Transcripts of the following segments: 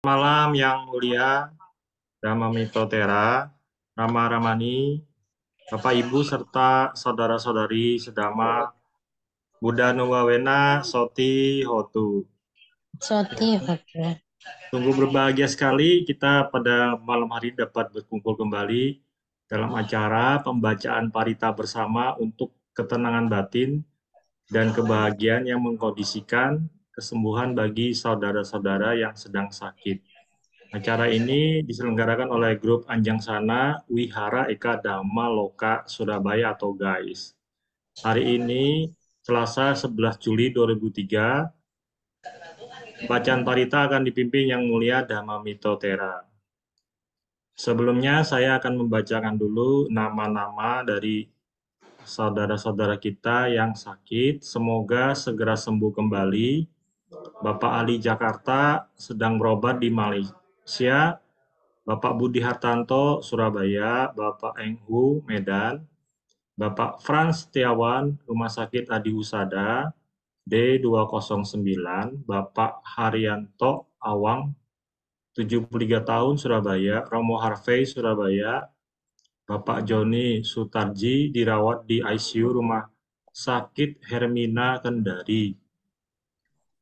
Malam yang mulia, Dhamma Mitotera, Rama Ramani, Bapak Ibu serta saudara-saudari sedama, Buddha Nuwawena, Soti Hotu. Soti Hotu. Sungguh berbahagia sekali kita pada malam hari dapat berkumpul kembali dalam acara pembacaan parita bersama untuk ketenangan batin dan kebahagiaan yang mengkondisikan kesembuhan bagi saudara-saudara yang sedang sakit. Acara ini diselenggarakan oleh grup Anjang Sana Wihara Eka Dhamma Loka Surabaya atau GAIS. Hari ini Selasa 11 Juli 2003, bacaan parita akan dipimpin Yang Mulia Dhamma Mitotera. Sebelumnya saya akan membacakan dulu nama-nama dari saudara-saudara kita yang sakit. Semoga segera sembuh kembali. Bapak Ali Jakarta sedang berobat di Malaysia. Bapak Budi Hartanto, Surabaya. Bapak Enghu, Medan. Bapak Frans Setiawan, Rumah Sakit Adi Husada, D209. Bapak Haryanto Awang, 73 tahun, Surabaya. Romo Harvey, Surabaya. Bapak Joni Sutarji dirawat di ICU Rumah Sakit Hermina Kendari.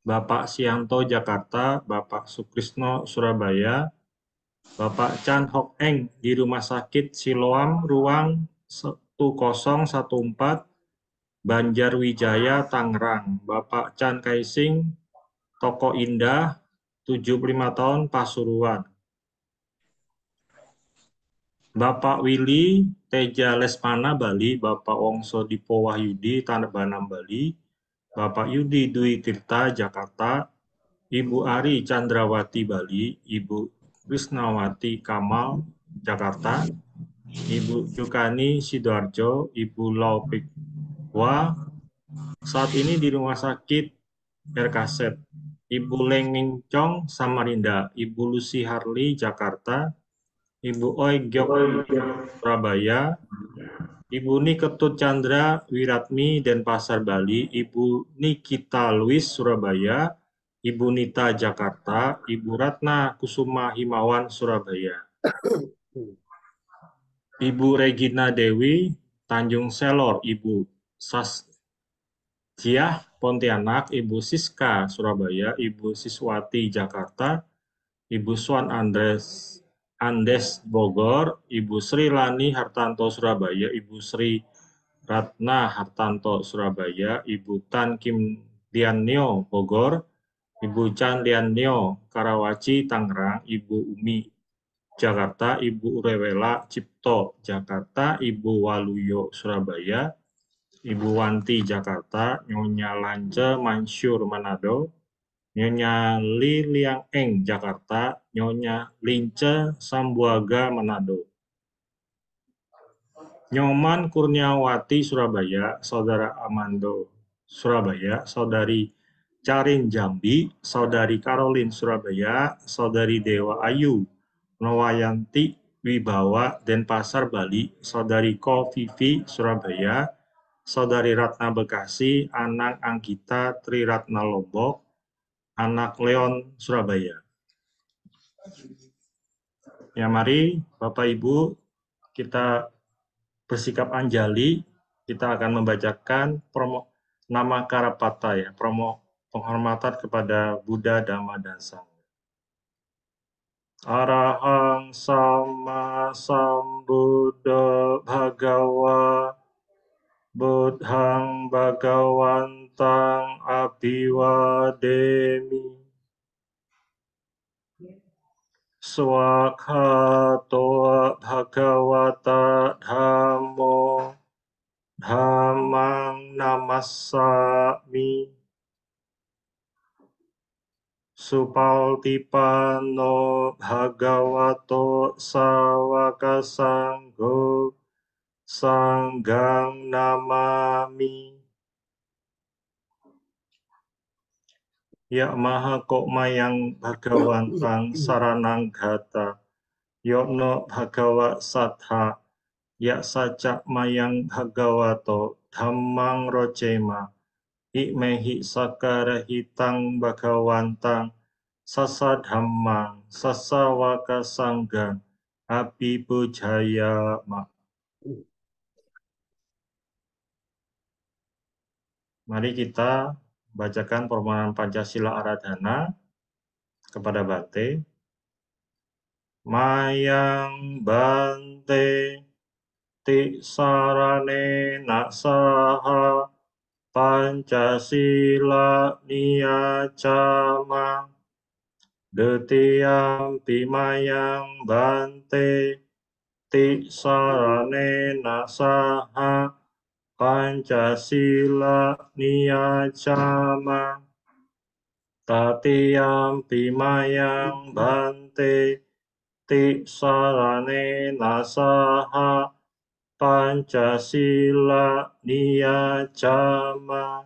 Bapak Sianto Jakarta, Bapak Sukrisno Surabaya, Bapak Chan Hok Eng di Rumah Sakit Siloam Ruang 1014 Banjarwijaya Tangerang, Bapak Chan Kaising Toko Indah 75 tahun Pasuruan, Bapak Willy Teja Lesmana Bali, Bapak Wongso Dipo Wahyudi Tanebanam Bali, Bapak Yudi Dwi Tirta Jakarta, Ibu Ari Chandrawati Bali, Ibu Krisnawati Kamal Jakarta, Ibu Jukani Sidoarjo, Ibu Laupikwa saat ini di Rumah Sakit RKZ, Ibu Leng Mingcong Samarinda, Ibu Lucy Harley Jakarta, Ibu Oi Gyok Surabaya, Ibu Niketut Chandra Wiratmi Denpasar Bali, Ibu Nikita Luis Surabaya, Ibu Nita Jakarta, Ibu Ratna Kusuma Himawan Surabaya, Ibu Regina Dewi Tanjung Selor, Ibu Sasjiah Pontianak, Ibu Siska Surabaya, Ibu Siswati Jakarta, Ibu Swan Andes Bogor, Ibu Sri Lani Hartanto Surabaya, Ibu Sri Ratna Hartanto Surabaya, Ibu Tan Kim Diannio Bogor, Ibu Chan Diannio Karawaci Tangerang, Ibu Umi Jakarta, Ibu Rewela Cipto Jakarta, Ibu Waluyo Surabaya, Ibu Wanti Jakarta, Nyonya Lance Mansur Manado, Nyonya Li Liang Eng Jakarta, Nyonya Lince Sambuaga Manado, Nyoman Kurniawati Surabaya, Saudara Amando Surabaya, Saudari Carin Jambi, Saudari Caroline Surabaya, Saudari Dewa Ayu Nowayanti Wibawa Denpasar Bali, Saudari Ko Vivi Surabaya, Saudari Ratna Bekasi, Anak Anggita Triratna Lombok, Anak Leon Surabaya. Ya, mari Bapak Ibu kita bersikap anjali. Kita akan membacakan nama Karapata ya, penghormatan kepada Buddha, Dhamma, dan Sangha. Arahang Sama Sambuddha Bhagawa Buddhang Bhagawantang Abhiwademi Swakhato Bhagavata Dhammo Dhammang Namassami Supaltipano Bhagavato Sawaka Sangho Sanghang Namami. Ya Maha Kok Mayang Bhagawantang Saranang Gata Yokno Bhagawa Satha Ya Sacak Mayang Bhagavato Dhammang Rocema Ikmehi Sakarahitang Bhagawantang sasadhammang, sasawaka sanggang, abhibujayama. Mari kita bacakan permohonan Pancasila Aradhana kepada Bante. Mayang Bante ti sarane nasaha Pancasila niyacama detiyam pimayang Bante ti sarane nasaha Pancasila niyacama tatiyam pimayang Bante ti sarane nasaha Pancasila niyacama.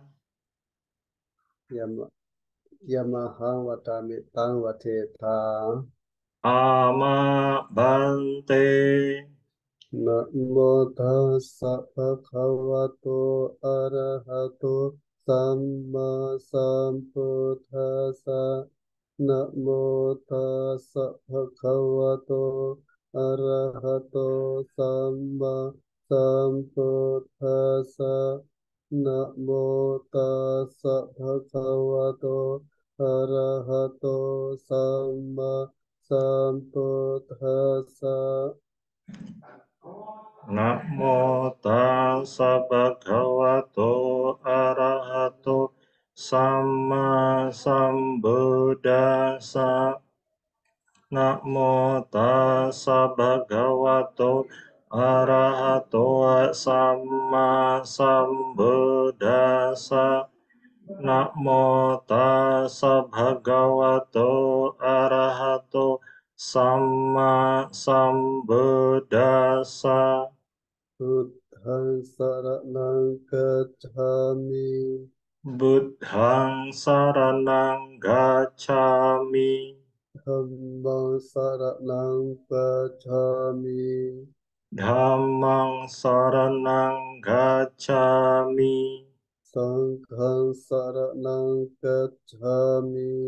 Yamaha watamitang wateta. Ama Bante. Namo tassa bhagavato arahato samma sambuddhassa. Namo tassa bhagavato arahato samma sambuddhassa. Namo tassa bhagavato arahato samma sambuddhassa. Namo tassa bhagavato arahato samma sambuddhassa. Namo tassa bhagavato arahato samma sambuddhassa. Namo tassa bhagavato arahato samma sambuddhassa. Buddhang saranang gacchami. Buddhang saranang gacchami. Dhammang saranang gacchami. Dhammang saranang gacchami. Sanghang saranang gacchami.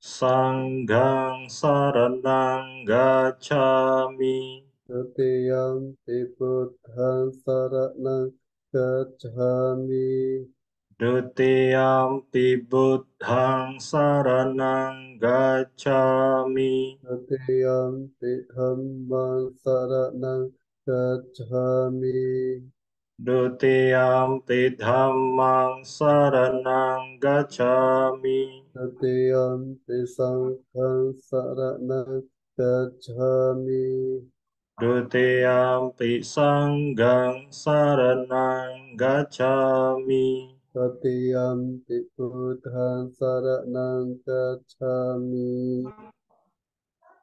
Sanghang saranang gacchami. Tutiyampi buddhang saranang gacchami. Dutiyampi buddhang saranang gacchami. Tutiyampi dhammang saranang gacchami. Dutiyampi dhammang saranang gacchami. Tutiyampi sanghang saranang gacchami. Dutiyampi sanghang saranang gacchami. Tatiyampi buddhang saranang gacchami.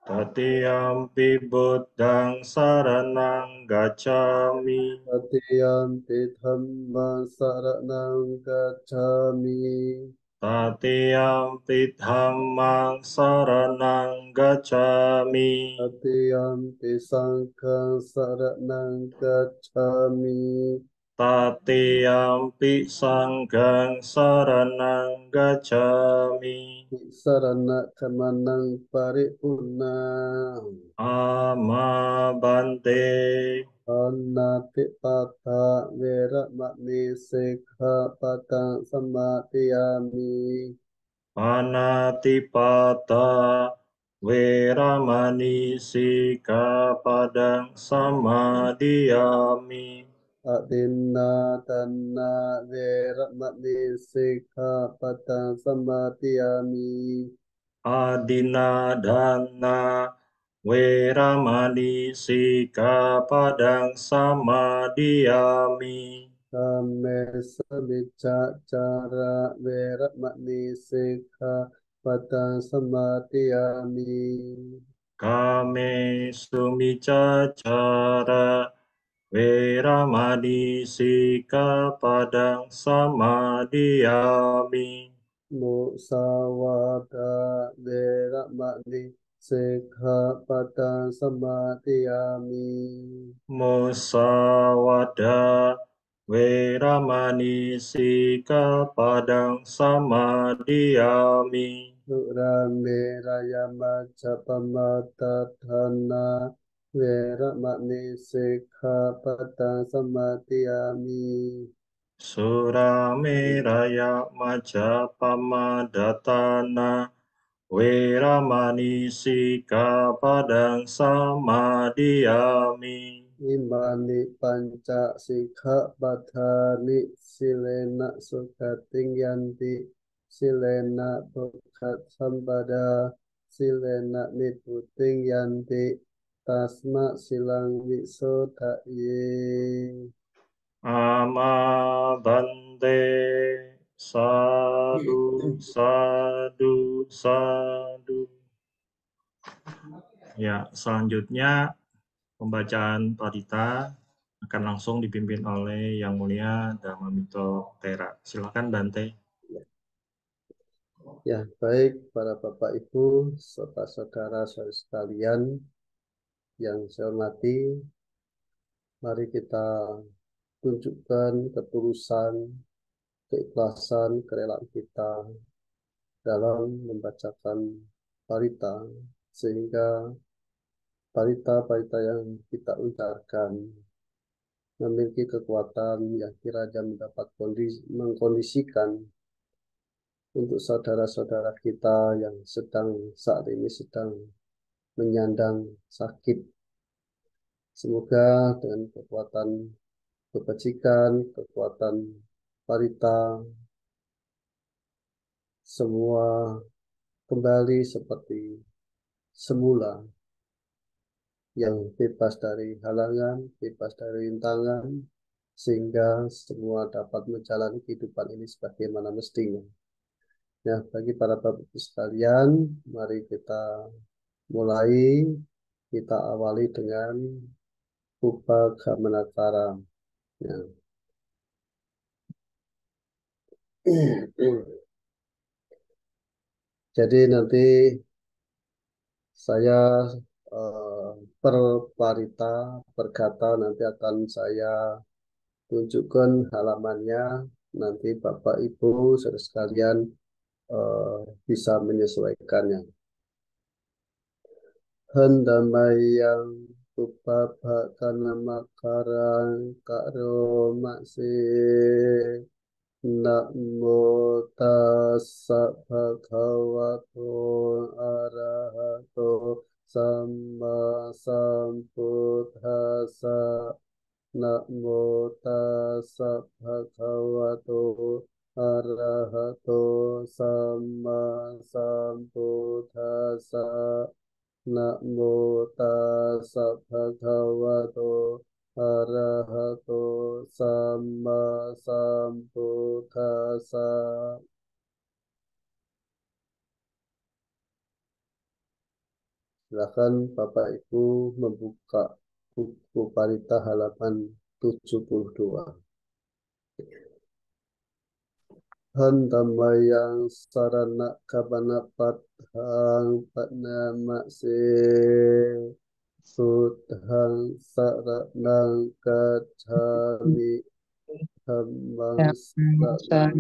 Tatiyampi buddhang saranang gacchami. Tatiyampi dhammang saranang gacchami. Tatiyampi dhammang saranang gacchami. Tatiyampi sanghang saranang gacchami. Tatiyampi sanghang saranang gacchami. Sarana kamanang paripurna. Ama Bante. Anatipata veramani sikkhapadang samadhiyami. Panatipata Veramani Sikkhapadang Samadhiyami. Adinadana veramani sikkhapadang samadhiyami. Adinadana Veramani Sikkhapadang Samadhiyami. Kamesa micacara veramani sikkhapadang samadhiyami. Kame sumicacara Veramani Sikkhapadang Samadhiyami. Musawada veramani sikkhapadang samadhiyami. Musawada Weramani Sikkhapadang Samadiyami. Suramera Majapahana Weramani Sikkhapadang Samadiyami. Surameraya Majapahmadhatana Weramani Sikkhapadang Samadiyami. Imani panca sikkhapadhani silena sukating yanti silena bhukat sambada silena niputing yanti tasma silang wisodaye. Amabante sadu sadu sadu. Ya, selanjutnya pembacaan parita akan langsung dipimpin oleh Yang Mulia Dhammamito Thera. Silakan Bante. Ya, baik para Bapak Ibu serta saudara-saudara sekalian yang saya hormati, mari kita tunjukkan ketulusan, keikhlasan, kerelaan kita dalam membacakan parita, sehingga parita-parita yang kita ucapkan memiliki kekuatan yang kiranya mendapat mengkondisikan untuk saudara-saudara kita yang saat ini sedang menyandang sakit. Semoga dengan kekuatan kebajikan, kekuatan parita, semua kembali seperti semula, yang bebas dari halangan, bebas dari rintangan, sehingga semua dapat menjalani kehidupan ini sebagaimana mestinya. Ya, bagi para bapak ibu sekalian, mari kita mulai, kita awali dengan Upagamana. Ya. Jadi nanti saya per parita, per kata nanti akan saya tunjukkan halamannya. Nanti Bapak Ibu saudara sekalian bisa menyesuaikannya. Hendamayang upapakana makarang karo maksih. Namo tassa bhagavato arahato samma sambuddhassa. Namo tassa bhagavato arahato samma sambuddhassa. Namo tassa bhagavato arahato samma sambuddhassa. Silakan Bapak Ibu membuka buku parita halaman 72. Hantamayang sarana kabana padhang padnamase. Buddhang saranang gacchami. Dhammang saranang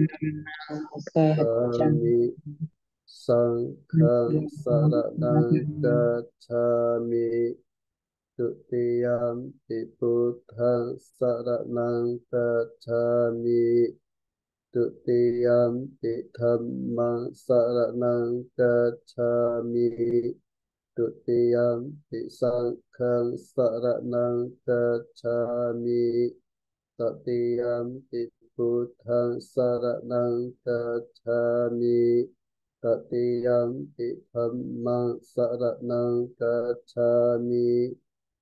gacchami. Sanghang saranang gacchami. Dutiyampi Buddhang saranang gacchami. Dutiyampi Dhammang saranang gacchami. Dutiyampi Sanghang saranang gacchami. Tatiyampi Buddhang saranang gacchami. Tatiyampi Dhammang saranang gacchami.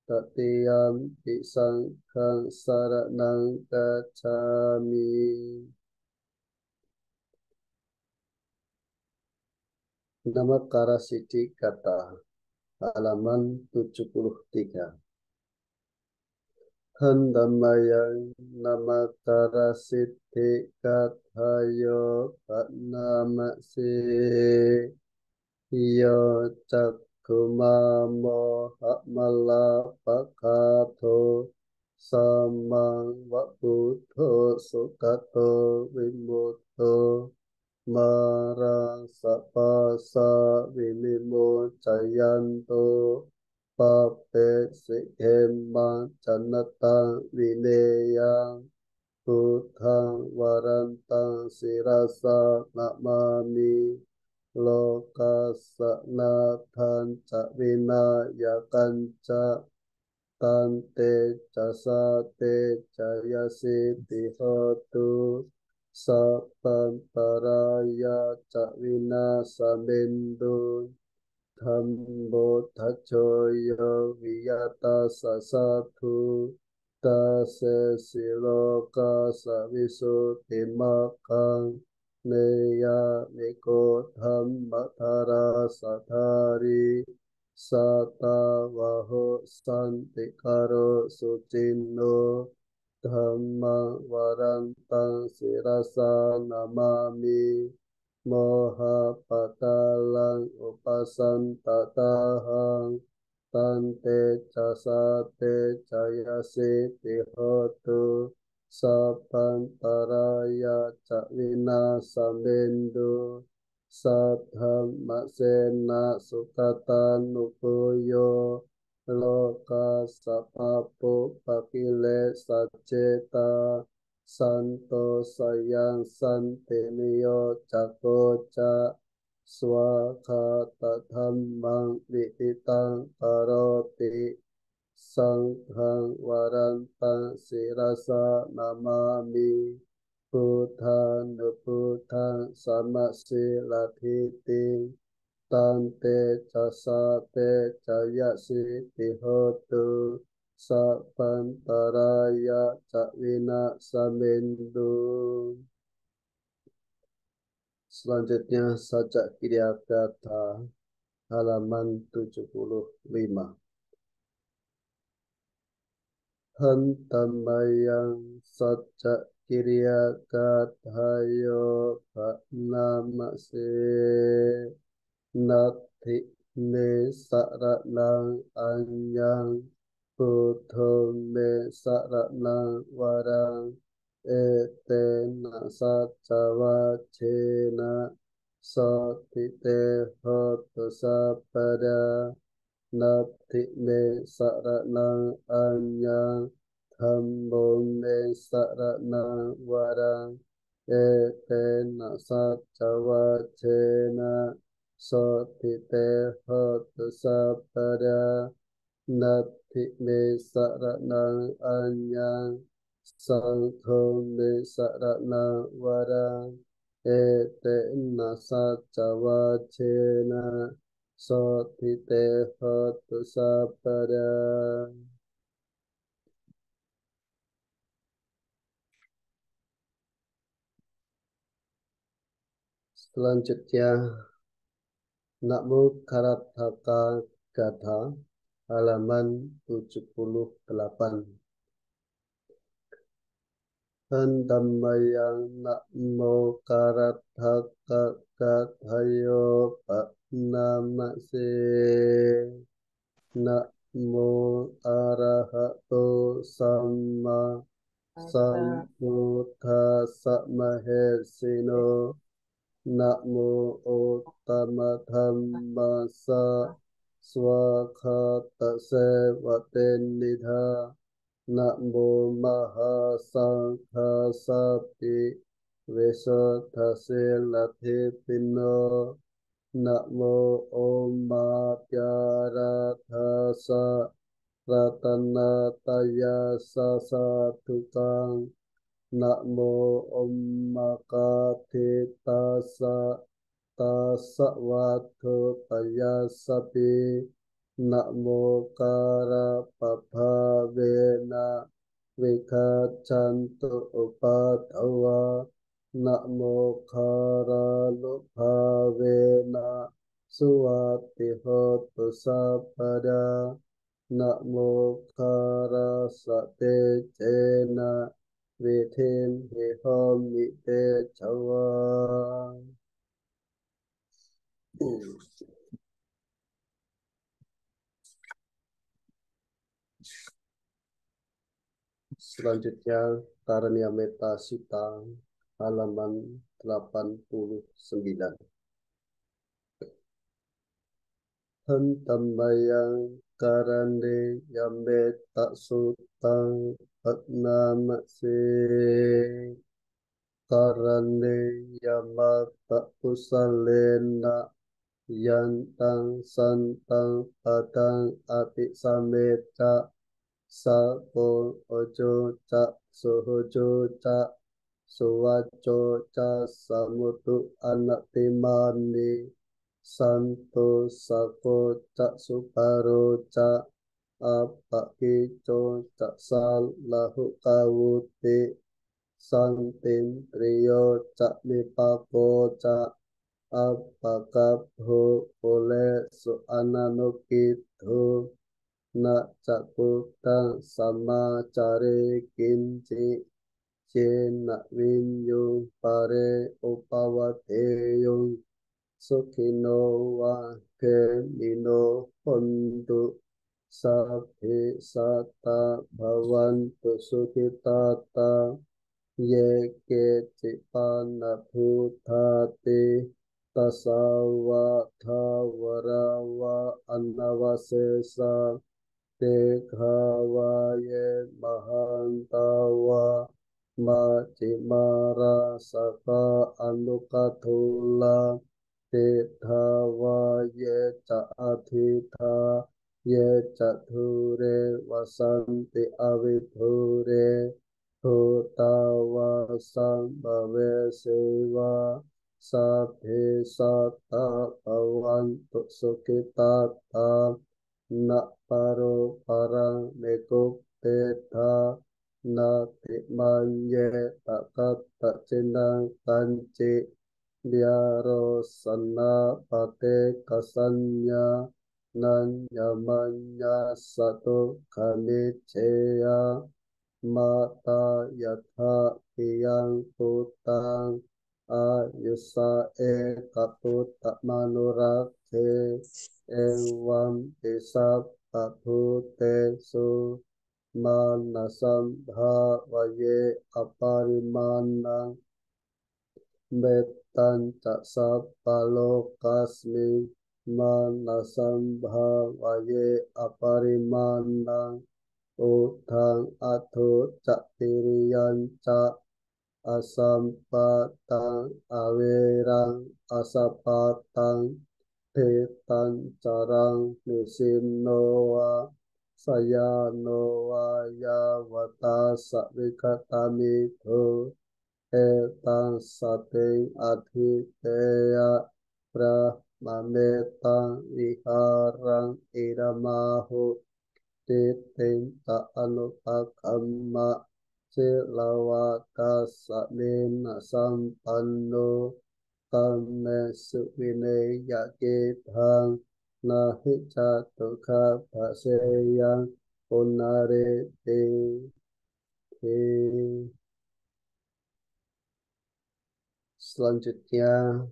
Tatiyampi Sanghang saranang gacchami. Namakara Siddhi Kata halaman 73. Handamayang namakara siddhi kathayo patnamase. Yo cakkhumamo hamala pakatho Samang Vaputo Sukato Vimuto Marang Sapasa Vinimo Jayanto Pape Sikemang Janatang Vineyang Buddhang Warantang Sirasa Namami Lokasanathang Cawinayakanca Tante Casate Jayasi Tihotu Sapantaraya Cawina Samindu Thambo Tachoyo Viyata Sasatu Tase Siloka Savisu Timakang Neya Niko Dhammatara Sathari Sata Vaho Santikaro Sucino Dhamma Warantang Sirasa Namami Moha patalang upasan tatahang tante casate cayasi tihotu sapantaraya cawina samendu sadham maksena sukatan nupuyo loka sapapu pakile saceta Santo sayang santinio cakoca swaka tadhammang dititang karoti sanghang warantang sirasa namami Buddhan Buddhang samasila Tante casate cayasi tihotu sapantaraya cawina samindu. Selanjutnya sajak Kriya Gatha halaman 75. Hantamayang sajak Kriya Gathayo Bhatnamase Nati me saranang anyang Buddho me saranang warang ete nasa cawa cena sotite hotu sapada nati me saranang anyang Dhammo me saranang warang ete nasa cawa cena sotite hotu sapada nati me saranang anyang sangho me saranang warang ete nasa cawa cena sotite hotu sapada. Selanjutnya Namo Karataka Gatha halaman 78. Handammayang Namo Karataka Gathayo Bhatnamase Namo Arahato Samma Sambuddhassa Mahesino Namo Ottama Dhammasa Swakata Sevatenidha Namo Mahasanghasapi Vesotasillatthipino Namo Om Mapyarathasa Ratanataya Sasatukang Namo Om Makatitasa Tasawatu Payasapi Namo Karapapavena Vikacantu Upatawa Namo Karalupavena Suwati Hotu Sapada Namo Karasate Cena Vitim Vihomi Te Cawa. Selanjutnya Karania Meta Sita halaman 89. Hantamayang karane yame tak sutang patnamase karane yama tak kusalena yantang santang padang ati sameta sako ojo cak sohojo cak suwaco cak samutu anak timani santo sako cak suparo cak apakico cak salahu kawuti santin trio cak mipako cak apakabho oleh su ananukito nak cakutang sama cari kinci cina winyung pare upawateyung sukino wa kemino hontu sabi sata bhavantu sukitata yeke cipana bhutati tasawa thawarawa anavasesa Dekhavaye Mahantawa Macimara Saka Anukatula Dekhavaye Caatita Ye Cature Vasanti Avibhure Hutawa Sambhave Seva Sabhe Sata Bhavantu Sukitata nak paro parang nekuk teta nati manye takat tak cenang kanci biaro sana pate kasanya nan nyamanya satu kami cea mata yatha yang putang ayusa e kaput tak manurakhe evam desa Bhutesu manasam bhavaye aparimanang betan cak palokasmi manasam bhavaye aparimanang utang atu cak tiriyan cak asampatang awerang asapatang Tetan carang nisinoa sayanoa yavata savikatamitu etang sating adhiteya brahmametang viharang iramahu titing ta anupakamma silawaka samina sampanno Kame suvine yakithang nahi catuka paseyang punare te. Selanjutnya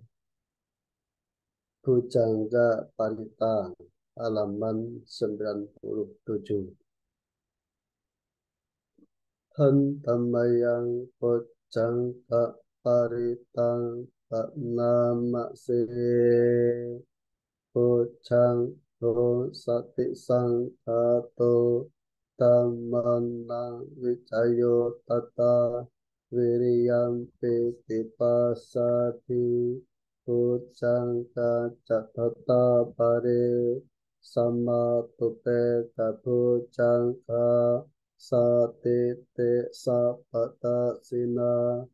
Bujangga Parita halaman 97. Hantamayang Bujangga Paritang nama se Bujang do sati sangkato tamanang wicayo tata wiriyam pitipasati Bujang kacatata pare sama tupe kabujang ka sati te sapata sina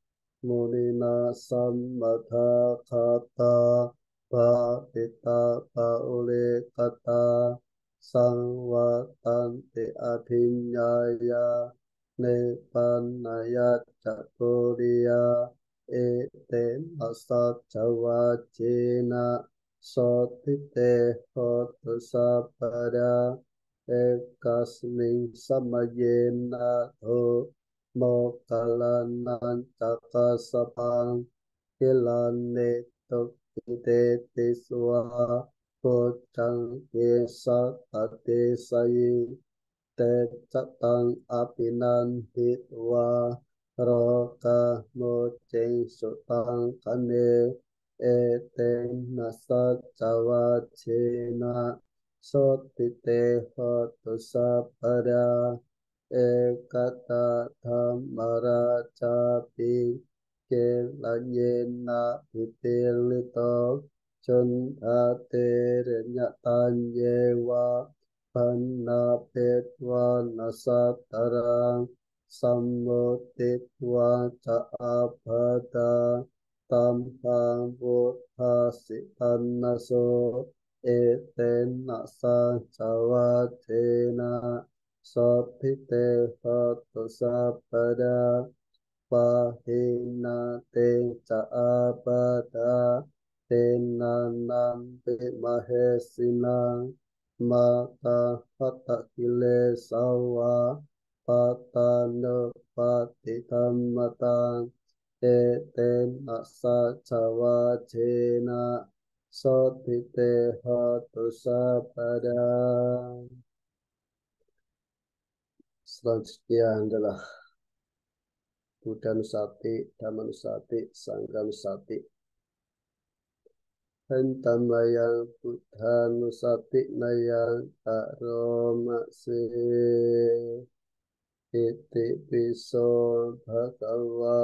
Munina sammadha kata bhavita paule kata sangvatanti adhinyaya nepanaya cakuriya ete asat jawajena sotite hotu sapada ekasming samayena ho Mokalanan cakasapang kilane tukite tiswa Bojang kesa tate sayi เตจตังอภินันทิตวาโรกาโมเจงสุตังคะเนเอเตนะสัจจวัชเชนะโสติเตหตุสัพพะดาเอกตาธรรมราชาปิเกลัญเยนะพิเปลิโตชนทาเตระญะตัญเยวะ ปันนาเปตวานาสัตตารังสัมโมติตวาจะอาภาตาตัมพังบุทธาสิตันนโสเอเตนะสัจวัตเทนะสัพพิเตหตุสัพพดาปะหินาเตจะอาปาตาเตนะนัมปิมเหสินัง มาตาพัตตะกิเลสาวาปัตตานุปาติธรรมตังเอเตนะสัจจวัชเชนะโสติเตหตุสัพพะดา Selanjutnya adalah Buddha Nusati, Dhamma Nusati, Sangha Nusati. Hentamayang Buddha Nusati Nayang Karoma Se Iti piso bhagava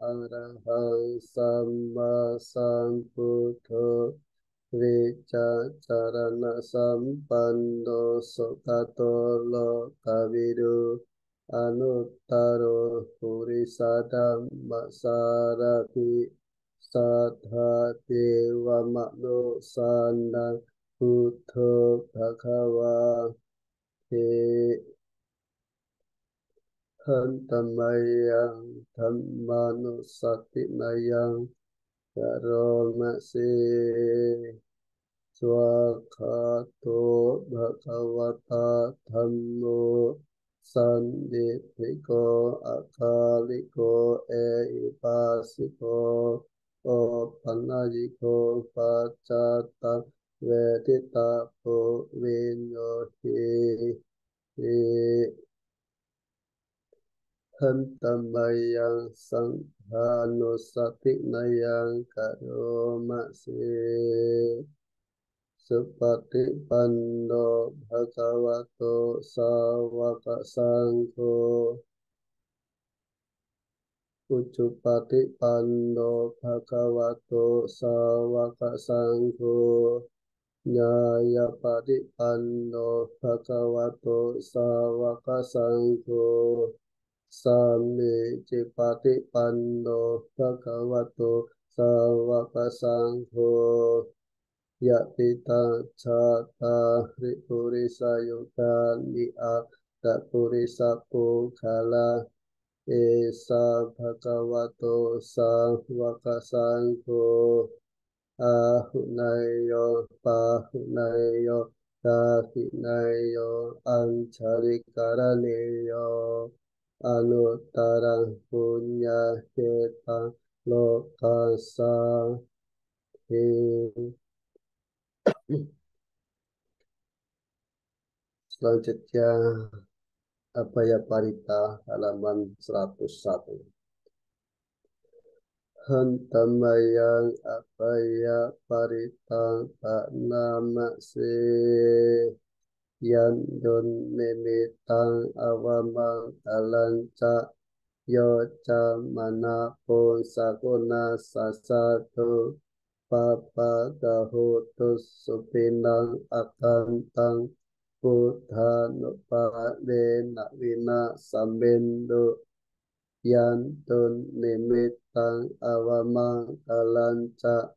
arahang samma sambuddho vicacarana sampanno sokato lokavidu anuttaro purisadam masarapi sattha dewa manusana buddho bhagava te Hantamayang Dhammanusattinayang Karomase Swakato Bhagavata Dhammo Sanditthiko Akaliko Eipasiko Opanayiko Pacata Vedita Vinyohi Hantamayang Sanghanusattinayang Karomase Supati Panno Bhagavato Sawaka Sangho Ucupati Panno Bhagavato Sawaka Sangho Nyayapati Panno Bhagavato Sawaka Sangho Sami Cipati Panno Bhagavato Sawaka Sangho Yatita Chata Ripurisa Yuga Ni'a Dapurisa Pukala Esa Bhagavato Sawaka Sangho Ahunayo Pahunayo Dahinayo Ancharikaraniyo Anuttarang Punya Ketang Lokasa Selanjutnya Abhaya Parita halaman 101. Hantamayang Abhaya Parita Namase Yandun Nimitang Awamang Alanca Yoca Manapun Sakuna Sasatu Papa Gahutus Supinang Akantang Buddha Nupadena Vina Sambindu Yantun Nimitang Awamang Kalanca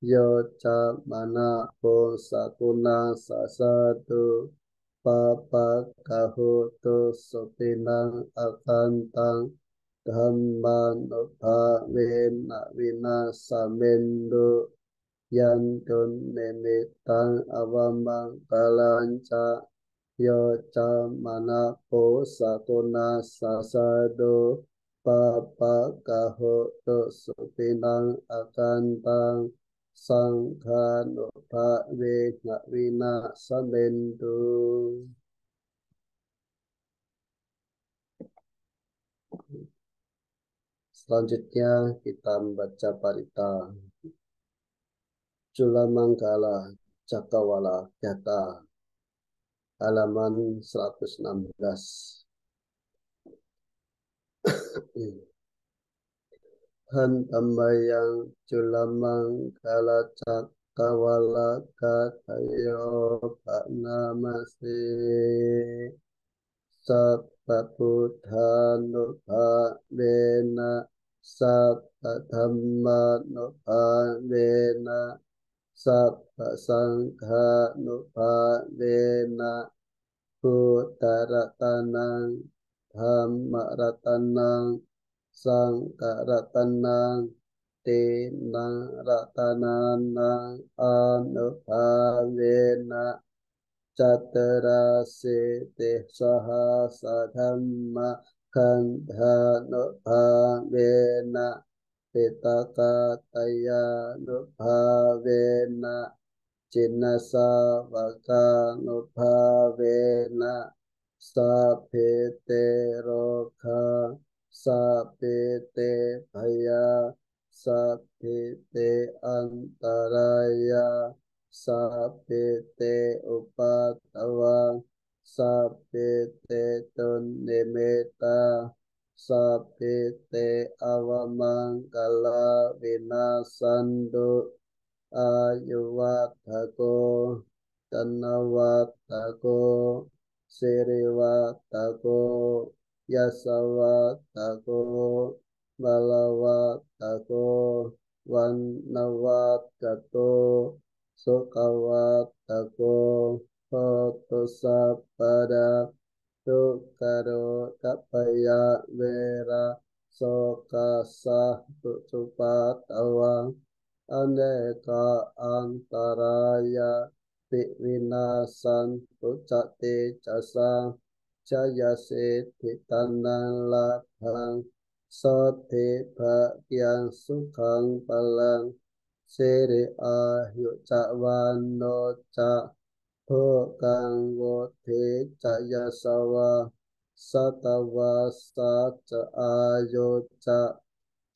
Yoca Manapun Sakuna Sasatu Papa Gahutus Supinang Akantang Dhammanupavena vinasamendu yantun nimitang awamang kalanca yoca manapo sakuna sasado papa kahoto supinang akantang sangkanupavena vinasamendu. Selanjutnya kita membaca parita. Culamanggala Cakrawala Yata halaman 116. Hantambayang Culamanggala Cakrawala Katayo Panamase Sappaputhanupavena Sappathammanupavena Sappasanghanupavena Buddharatanang Dhammaratanang Sangkaratanang Tinang Ratananang Anupavena Caturasiti Sahasadhamma Kandhanupavena Pitakatayanupavena Cinnasawakanupavena Sapite Roka Sapite Bhaya Sapite Antaraya Sapite Upatawa Sapite Tunnimita Sapite Avamangala Vinasandu Ayuwattako Danawattako Siriwattako Yasawattako Balawattako Wannawattako Sukawattako Hotu Sappada Tukaro Kapaya Vera Sokasah Tucupatawa Aneka antaraya Winasan pucate jasa Jayase titanan labhang Sote bhagyang sukhang palang Siri ahyu cawano ca Bhokang wote jayasawa Satawa saca ayo ca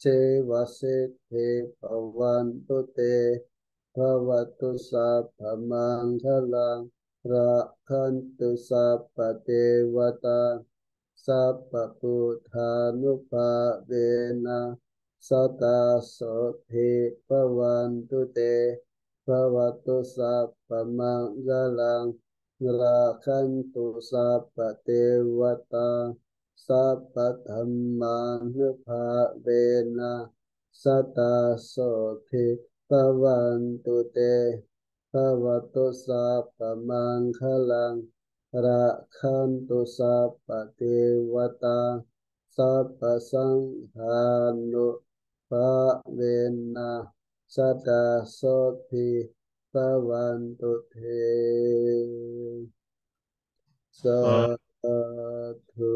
Cewasete bhavantu te bhavatu sabba manghalang rakhantu sabba devata sabba buddhanupavena sata soti bhavantu te bhavatu sabba manghalang rakhantu sabba devata Sapa dhammanupavena sata soti bhavantu te bhavatu sapa manghalang rakhantu sapa devata sapa sanghanupavena sata soti bhavantu te Sadhu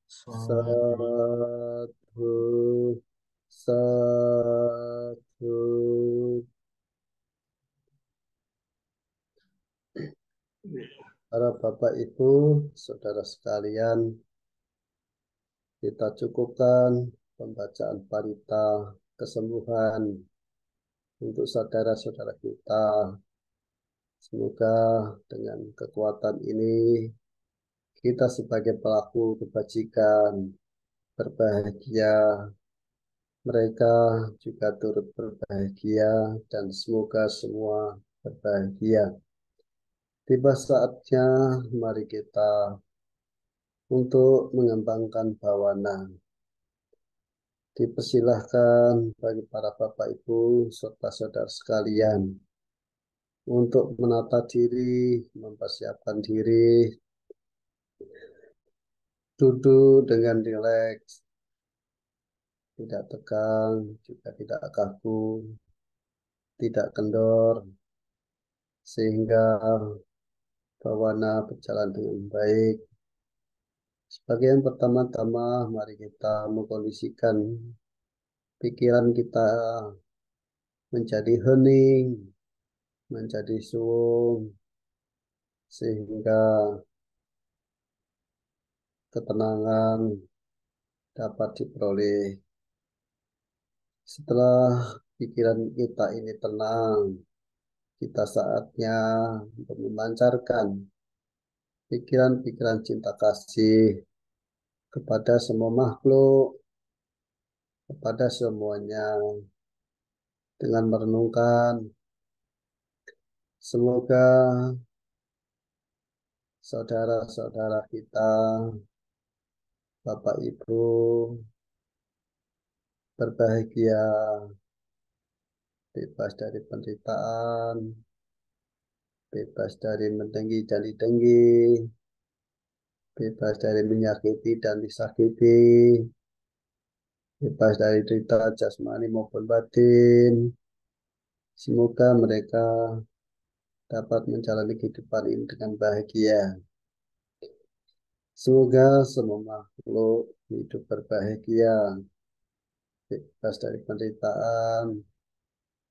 Swami. Sadhu, sadhu. Para Bapak Ibu, Saudara sekalian, kita cukupkan pembacaan parita kesembuhan untuk saudara-saudara kita. Semoga dengan kekuatan ini kita sebagai pelaku kebajikan berbahagia, mereka juga turut berbahagia dan semoga semua berbahagia. Tiba saatnya mari kita untuk mengembangkan bawana. Dipersilahkan bagi para Bapak Ibu serta saudara sekalian untuk menata diri, mempersiapkan diri, duduk dengan rileks, tidak tegang, juga tidak kaku, tidak kendor, sehingga bawana berjalan dengan baik. Sebagai yang pertama-tama, mari kita mengkondisikan pikiran kita menjadi hening, menjadi suwung, sehingga ketenangan dapat diperoleh Setelah pikiran kita ini tenang, kita saatnya untuk memancarkan pikiran-pikiran cinta kasih kepada semua makhluk, kepada semuanya, dengan merenungkan semoga saudara-saudara kita, Bapak Ibu, berbahagia, bebas dari penderitaan, bebas dari mendengki dan didengki, bebas dari menyakiti dan disakiti, bebas dari derita jasmani maupun batin. Semoga mereka dapat menjalani kehidupan ini dengan bahagia. Semoga semua makhluk hidup berbahagia, bebas dari penderitaan,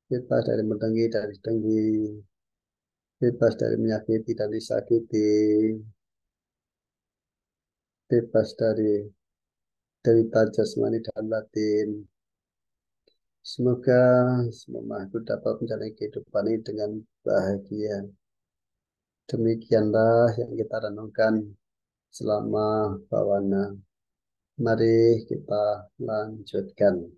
bebas dari mendengki dan didengki, bebas dari menyakiti dan disakiti, bebas dari derita jasmani dan batin. Semoga semua makhluk dapat menjalani kehidupan ini dengan bahagia. Demikianlah yang kita renungkan selama bawana. Mari kita lanjutkan.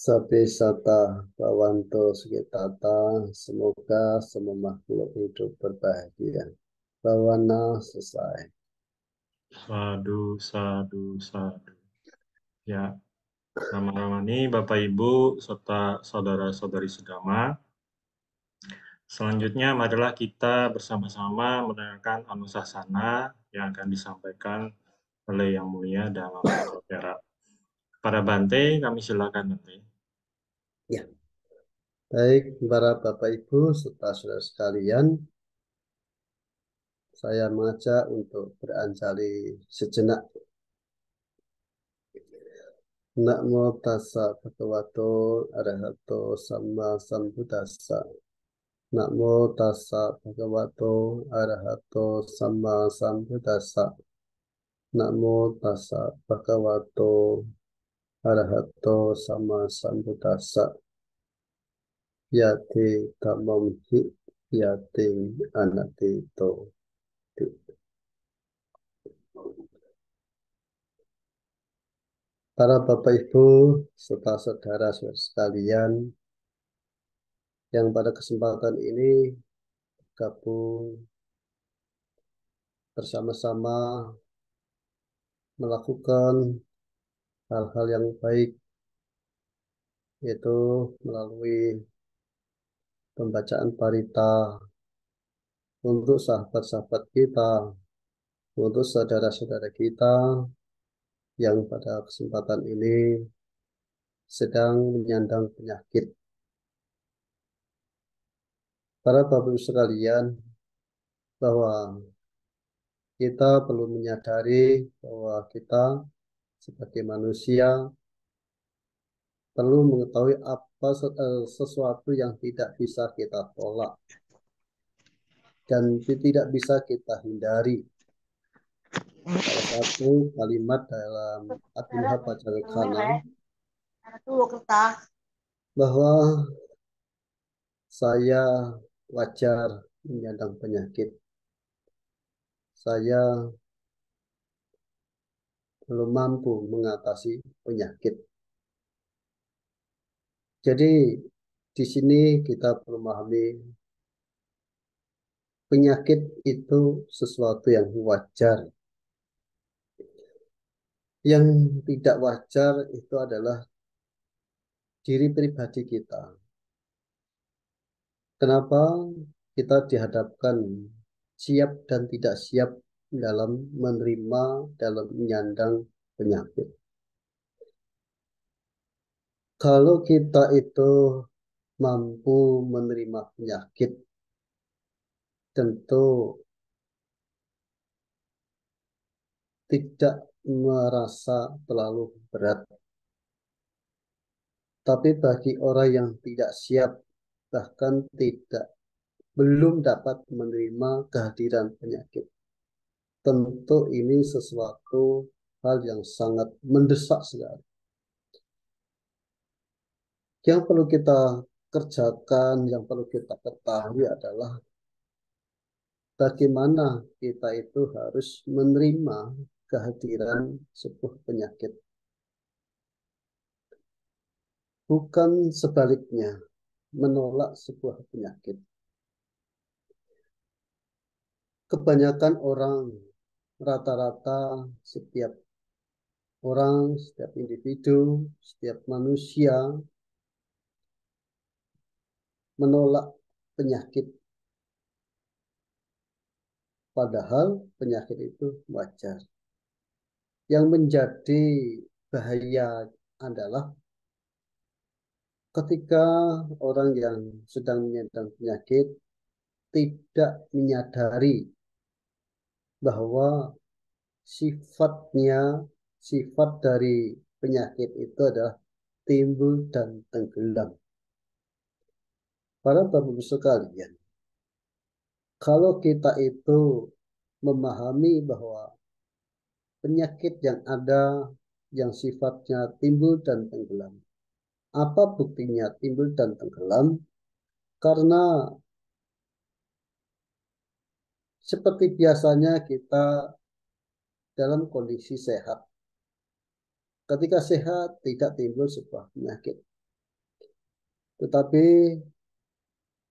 Sabe sata bawanto sugitata, semoga semua makhluk hidup berbahagia. Bawana selesai. Sadu, sadu, sadu. Ya, nama-nama ini Bapak Ibu serta saudara-saudari sedama, Selanjutnya, marilah kita bersama-sama mendengarkan Anusasana yang akan disampaikan oleh Yang Mulia Dhamma Pera. Para Bante, kami silakan Bante. Ya, baik para Bapak Ibu serta saudara sekalian, saya mengajak untuk beranjali sejenak. Namo tassa bhagavato arahato samma sambuddhassa. Namo tassa bhagavato arahato samma sambuddhassa. Namo tassa bhagavato arahato samma sambuddhassa. Yate dhammam hi yate anatito. Para Bapak Ibu serta saudara-saudara sekalian yang pada kesempatan ini gabung bersama-sama melakukan hal-hal yang baik, yaitu melalui pembacaan parita untuk sahabat-sahabat kita, untuk saudara-saudara kita yang pada kesempatan ini sedang menyandang penyakit. Para Bapak Ibu sekalian, bahwa kita perlu menyadari bahwa kita sebagai manusia perlu mengetahui apa sesuatu yang tidak bisa kita tolak dan tidak bisa kita hindari. Salah satu kalimat dalam Abhidhamma Pacarikana bahwa saya wajar menyandang penyakit. Saya belum mampu mengatasi penyakit. Jadi di sini kita perlu memahami penyakit itu sesuatu yang wajar. Yang tidak wajar itu adalah diri pribadi kita. Kenapa kita dihadapkan siap dan tidak siap dalam menerima, dalam menyandang penyakit. Kalau kita itu mampu menerima penyakit, tentu tidak merasa terlalu berat. Tapi bagi orang yang tidak siap, bahkan belum dapat menerima kehadiran penyakit, tentu ini sesuatu hal yang sangat mendesak sekali. Yang perlu kita kerjakan, yang perlu kita ketahui adalah bagaimana kita itu harus menerima kehadiran sebuah penyakit. Bukan sebaliknya, menolak sebuah penyakit. Kebanyakan orang, rata-rata setiap orang, setiap individu, setiap manusia menolak penyakit. Padahal penyakit itu wajar. Yang menjadi bahaya adalah ketika orang yang sedang menyandang penyakit tidak menyadari bahwa sifat dari penyakit itu adalah timbul dan tenggelam. Para Bapak-Ibu sekalian, kalau kita itu memahami bahwa penyakit yang ada yang sifatnya timbul dan tenggelam. Apa buktinya timbul dan tenggelam? Karena seperti biasanya kita dalam kondisi sehat. Ketika sehat tidak timbul sebuah penyakit. Tetapi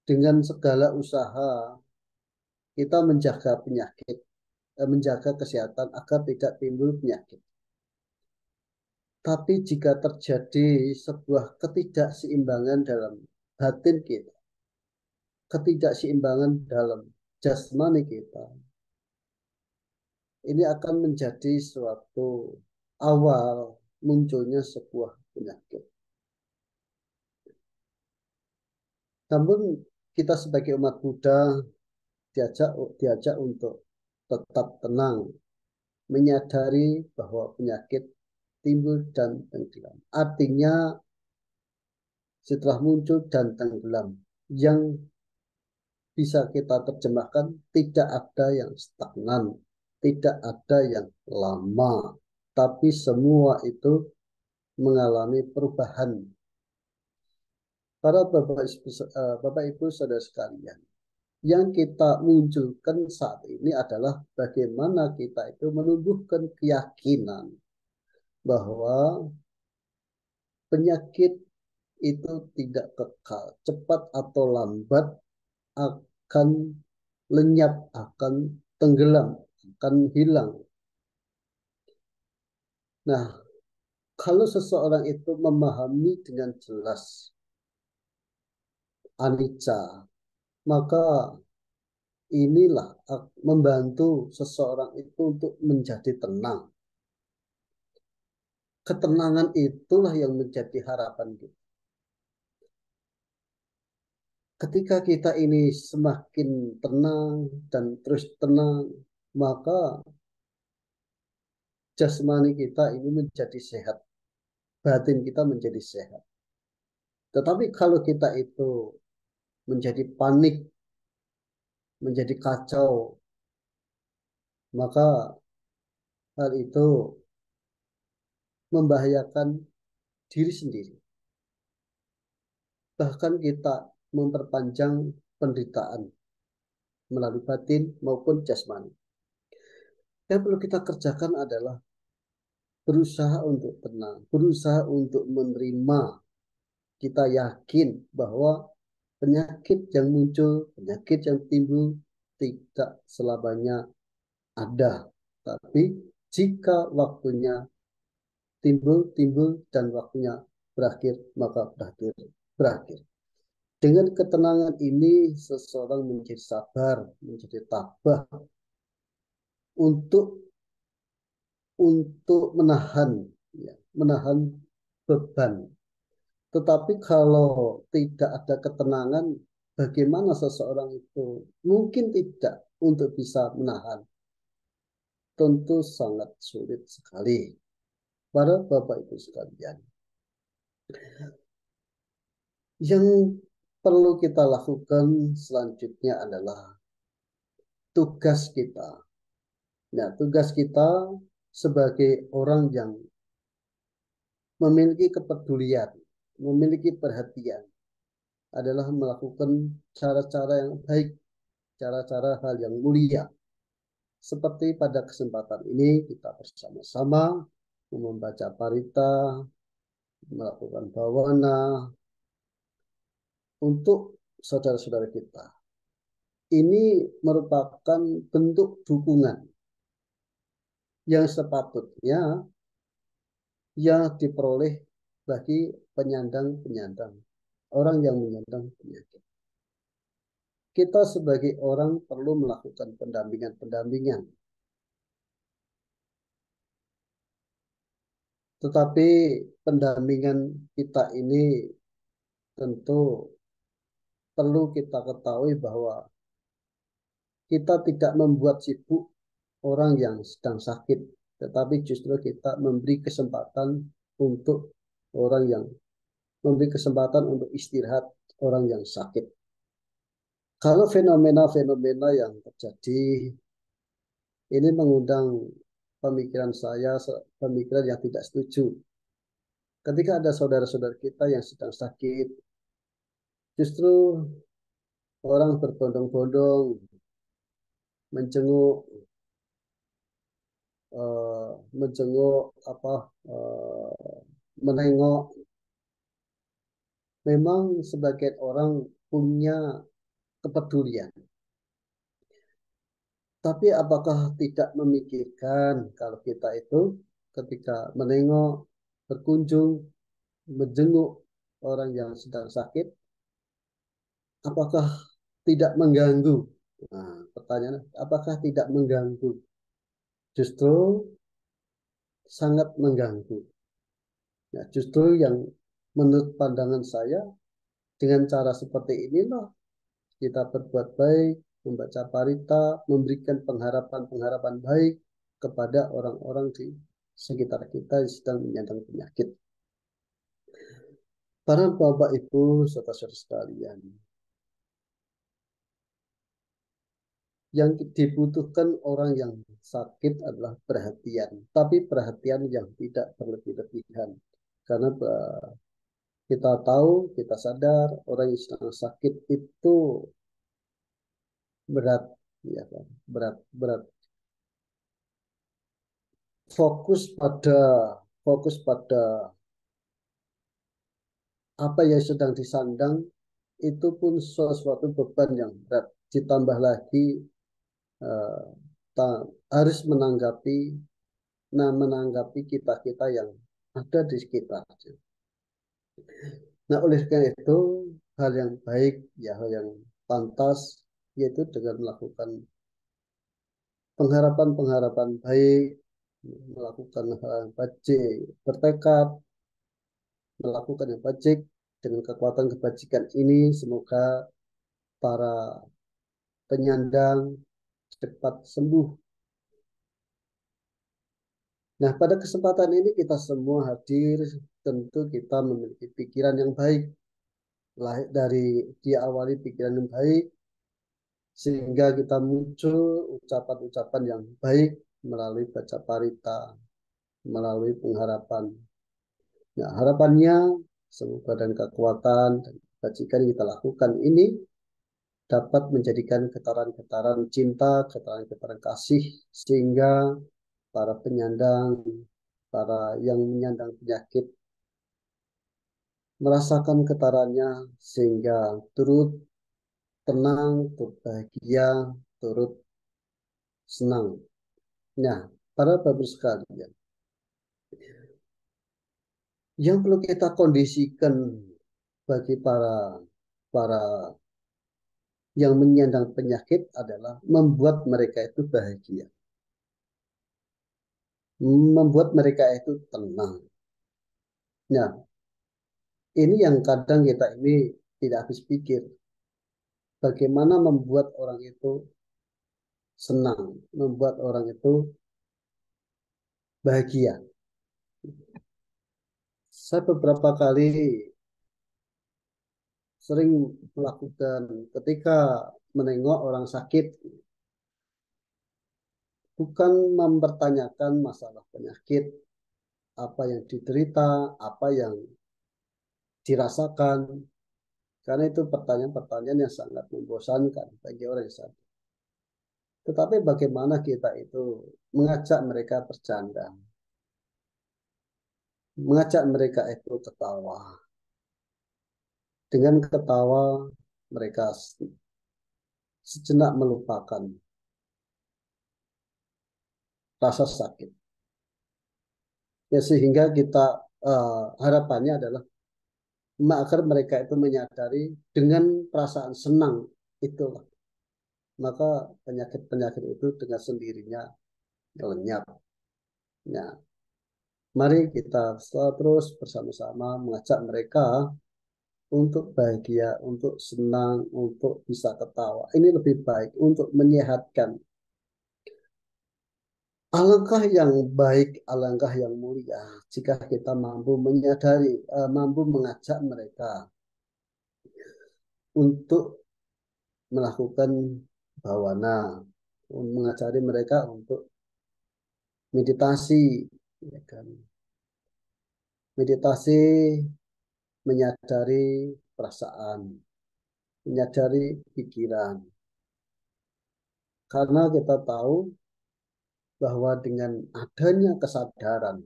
dengan segala usaha kita menjaga penyakit, menjaga kesehatan agar tidak timbul penyakit. Tapi jika terjadi sebuah ketidakseimbangan dalam batin kita, ketidakseimbangan dalam jasmani kita, ini akan menjadi suatu awal munculnya sebuah penyakit. Namun kita sebagai umat Buddha diajak untuk tetap tenang, menyadari bahwa penyakit timbul dan tenggelam. Artinya setelah muncul dan tenggelam, yang bisa kita terjemahkan tidak ada yang stagnan, tidak ada yang lama, tapi semua itu mengalami perubahan. Para Bapak Ibu Saudara sekalian, yang kita munculkan saat ini adalah bagaimana kita itu menumbuhkan keyakinan bahwa penyakit itu tidak kekal, cepat atau lambat akan lenyap, akan tenggelam, akan hilang. Nah, kalau seseorang itu memahami dengan jelas anicca, maka inilah membantu seseorang itu untuk menjadi tenang. Ketenangan itulah yang menjadi harapan kita. Ketika kita ini semakin tenang dan terus tenang, maka jasmani kita ini menjadi sehat, batin kita menjadi sehat. Tetapi kalau kita itu menjadi panik, menjadi kacau, maka hal itu membahayakan diri sendiri. Bahkan kita memperpanjang penderitaan melalui batin maupun jasmani. Yang perlu kita kerjakan adalah berusaha untuk tenang, berusaha untuk menerima. Kita yakin bahwa penyakit yang muncul, penyakit yang timbul tidak selamanya ada. Tapi jika waktunya timbul dan waktunya berakhir, maka berakhir. Dengan ketenangan ini seseorang menjadi sabar, menjadi tabah untuk menahan, ya, menahan beban. Tetapi kalau tidak ada ketenangan, bagaimana seseorang itu mungkin tidak untuk bisa menahan? Tentu sangat sulit sekali. Para Bapak Ibu sekalian, yang perlu kita lakukan selanjutnya adalah tugas kita. Nah, tugas kita sebagai orang yang memiliki kepedulian, memiliki perhatian, adalah melakukan cara-cara yang baik, cara-cara hal yang mulia. Seperti pada kesempatan ini kita bersama-sama membaca parita, melakukan bawana untuk saudara-saudara kita. Ini merupakan bentuk dukungan yang sepatutnya yang diperoleh bagi penyandang-penyandang, orang yang menyandang penyakit. Kita sebagai orang perlu melakukan pendampingan. Tetapi pendampingan kita ini tentu perlu kita ketahui bahwa kita tidak membuat sibuk orang yang sedang sakit, tetapi justru kita memberi kesempatan untuk orang yang memberi kesempatan untuk istirahat orang yang sakit. Kalau fenomena-fenomena yang terjadi ini mengundang pemikiran saya, pemikiran yang tidak setuju. Ketika ada saudara-saudara kita yang sedang sakit, justru orang berbondong-bondong menjenguk, menjenguk menengok. Memang sebagian orang punya kepedulian. Tapi apakah tidak memikirkan kalau kita itu ketika menengok, berkunjung, menjenguk orang yang sedang sakit, apakah tidak mengganggu. Nah, pertanyaannya, apakah tidak mengganggu? Justru sangat mengganggu. Nah, justru yang menurut pandangan saya, dengan cara seperti inilah kita berbuat baik, membaca parita, memberikan pengharapan-pengharapan baik kepada orang-orang di sekitar kita yang sedang menyandang penyakit. Para Bapak Ibu saudara-saudara sekalian, yang dibutuhkan orang yang sakit adalah perhatian, tapi perhatian yang tidak berlebih-lebihan. Karena kita tahu, kita sadar orang yang sedang sakit itu berat, ya kan? Berat, berat. Fokus pada fokus pada apa yang sedang disandang itu pun sesuatu beban yang berat. Ditambah lagi eh, harus menanggapi kita-kita yang ada di sekitarnya. Nah, oleh karena itu hal yang baik, ya hal yang pantas, yaitu dengan melakukan pengharapan-pengharapan baik, melakukan hal yang baik, bertekad, melakukan yang baik dengan kekuatan kebajikan ini, semoga para penyandang cepat sembuh. Nah, pada kesempatan ini kita semua hadir, tentu kita memiliki pikiran yang baik. Dari diawali pikiran yang baik, sehingga kita muncul ucapan-ucapan yang baik melalui baca parita, melalui pengharapan. Nah, harapannya semoga dan kekuatan dan kebajikan yang kita lakukan ini dapat menjadikan getaran-getaran cinta, getaran-getaran kasih, sehingga para penyandang, para yang menyandang penyakit merasakan getarannya sehingga turut tenang, turut bahagia, turut senang. Nah, para bapak sekalian, yang perlu kita kondisikan bagi para para yang menyandang penyakit adalah membuat mereka itu bahagia, membuat mereka itu tenang. Nah, ini yang kadang kita ini tidak habis pikir. Bagaimana membuat orang itu senang, membuat orang itu bahagia. Saya beberapa kali sering melakukan ketika menengok orang sakit, bukan mempertanyakan masalah penyakit, apa yang diderita, apa yang dirasakan, karena itu pertanyaan-pertanyaan yang sangat membosankan bagi orang yang sakit. Tetapi bagaimana kita itu mengajak mereka bercanda, mengajak mereka itu ketawa. Dengan ketawa mereka sejenak melupakan rasa sakit. Ya, sehingga kita harapannya adalah agar mereka itu menyadari dengan perasaan senang itulah, maka penyakit-penyakit itu dengan sendirinya lenyap. Nah, mari kita terus bersama-sama mengajak mereka untuk bahagia, untuk senang, untuk bisa ketawa. Ini lebih baik untuk menyehatkan. Alangkah yang baik, alangkah yang mulia jika kita mampu menyadari, mampu mengajak mereka untuk melakukan bawana, mengajari mereka untuk meditasi, ya kan? Meditasi menyadari perasaan, menyadari pikiran. Karena kita tahu bahwa dengan adanya kesadaran,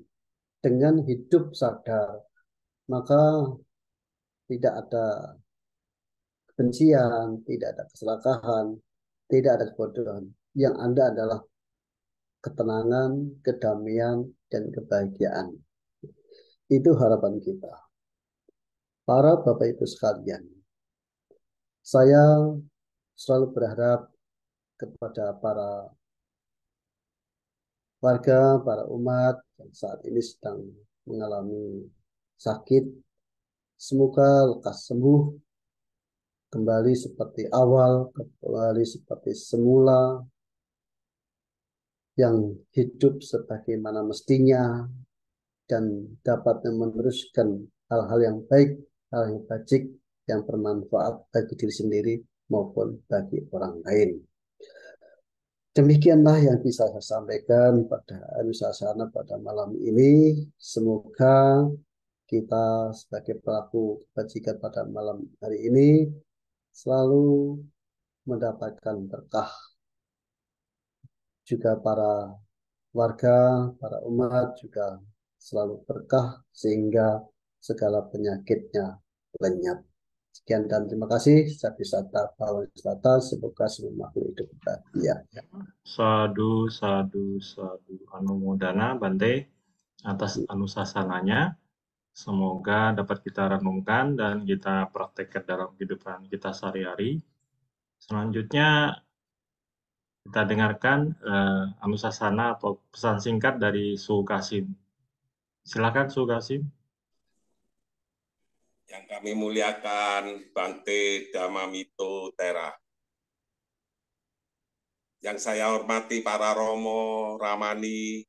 dengan hidup sadar, maka tidak ada kebencian, tidak ada keserakahan, tidak ada kebodohan. Yang ada adalah ketenangan, kedamaian, dan kebahagiaan. Itu harapan kita. Para Bapak Ibu sekalian, saya selalu berharap kepada para warga, para umat yang saat ini sedang mengalami sakit. Semoga lekas sembuh, kembali seperti awal, kembali seperti semula, yang hidup sebagaimana mestinya, dan dapat meneruskan hal-hal yang baik, hal yang baik, yang bermanfaat bagi diri sendiri maupun bagi orang lain. Demikianlah yang bisa saya sampaikan pada Anusasana pada malam ini. Semoga kita sebagai pelaku kebajikan pada malam hari ini selalu mendapatkan berkah, juga para warga, para umat juga selalu berkah sehingga segala penyakitnya lenyap. Sekian dan terima kasih. Saya Wisata Pawan Wisata. Semoga semua makhluk hidup bahagia. Sadu, sadu, sadu. Anumodana Bante atas anusasananya. Semoga dapat kita renungkan dan kita praktekkan dalam kehidupan kita sehari-hari. Selanjutnya kita dengarkan anusasana atau pesan singkat dari Su Kasim. Silakan Su Kasim. Yang kami muliakan Bante Dhammamito Thera. Yang saya hormati para Romo, Ramani,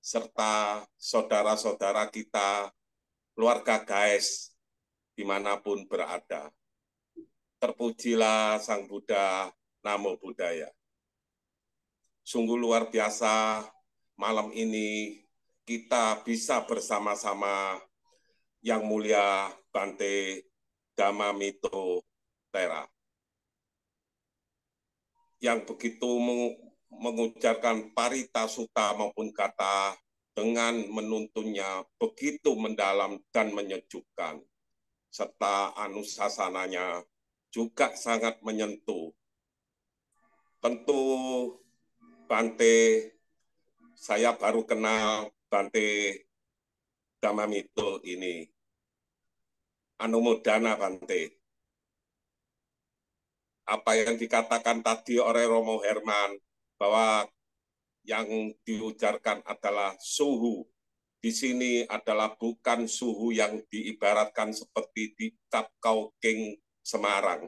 serta saudara-saudara kita, keluarga Gaes, dimanapun berada. Terpujilah Sang Buddha, Namo Buddhaya. Sungguh luar biasa malam ini kita bisa bersama-sama Yang Mulia Bante Dhammamito Thera, yang begitu mengujarkan parita sutta maupun kata dengan menuntunnya begitu mendalam dan menyejukkan, serta anusasananya juga sangat menyentuh. Tentu Bante, saya baru kenal Bante Dhammamito ini. Anumodana Bante. Apa yang dikatakan tadi oleh Romo Herman, bahwa yang diujarkan adalah suhu. Di sini adalah bukan suhu yang diibaratkan seperti di Tapkau King Semarang.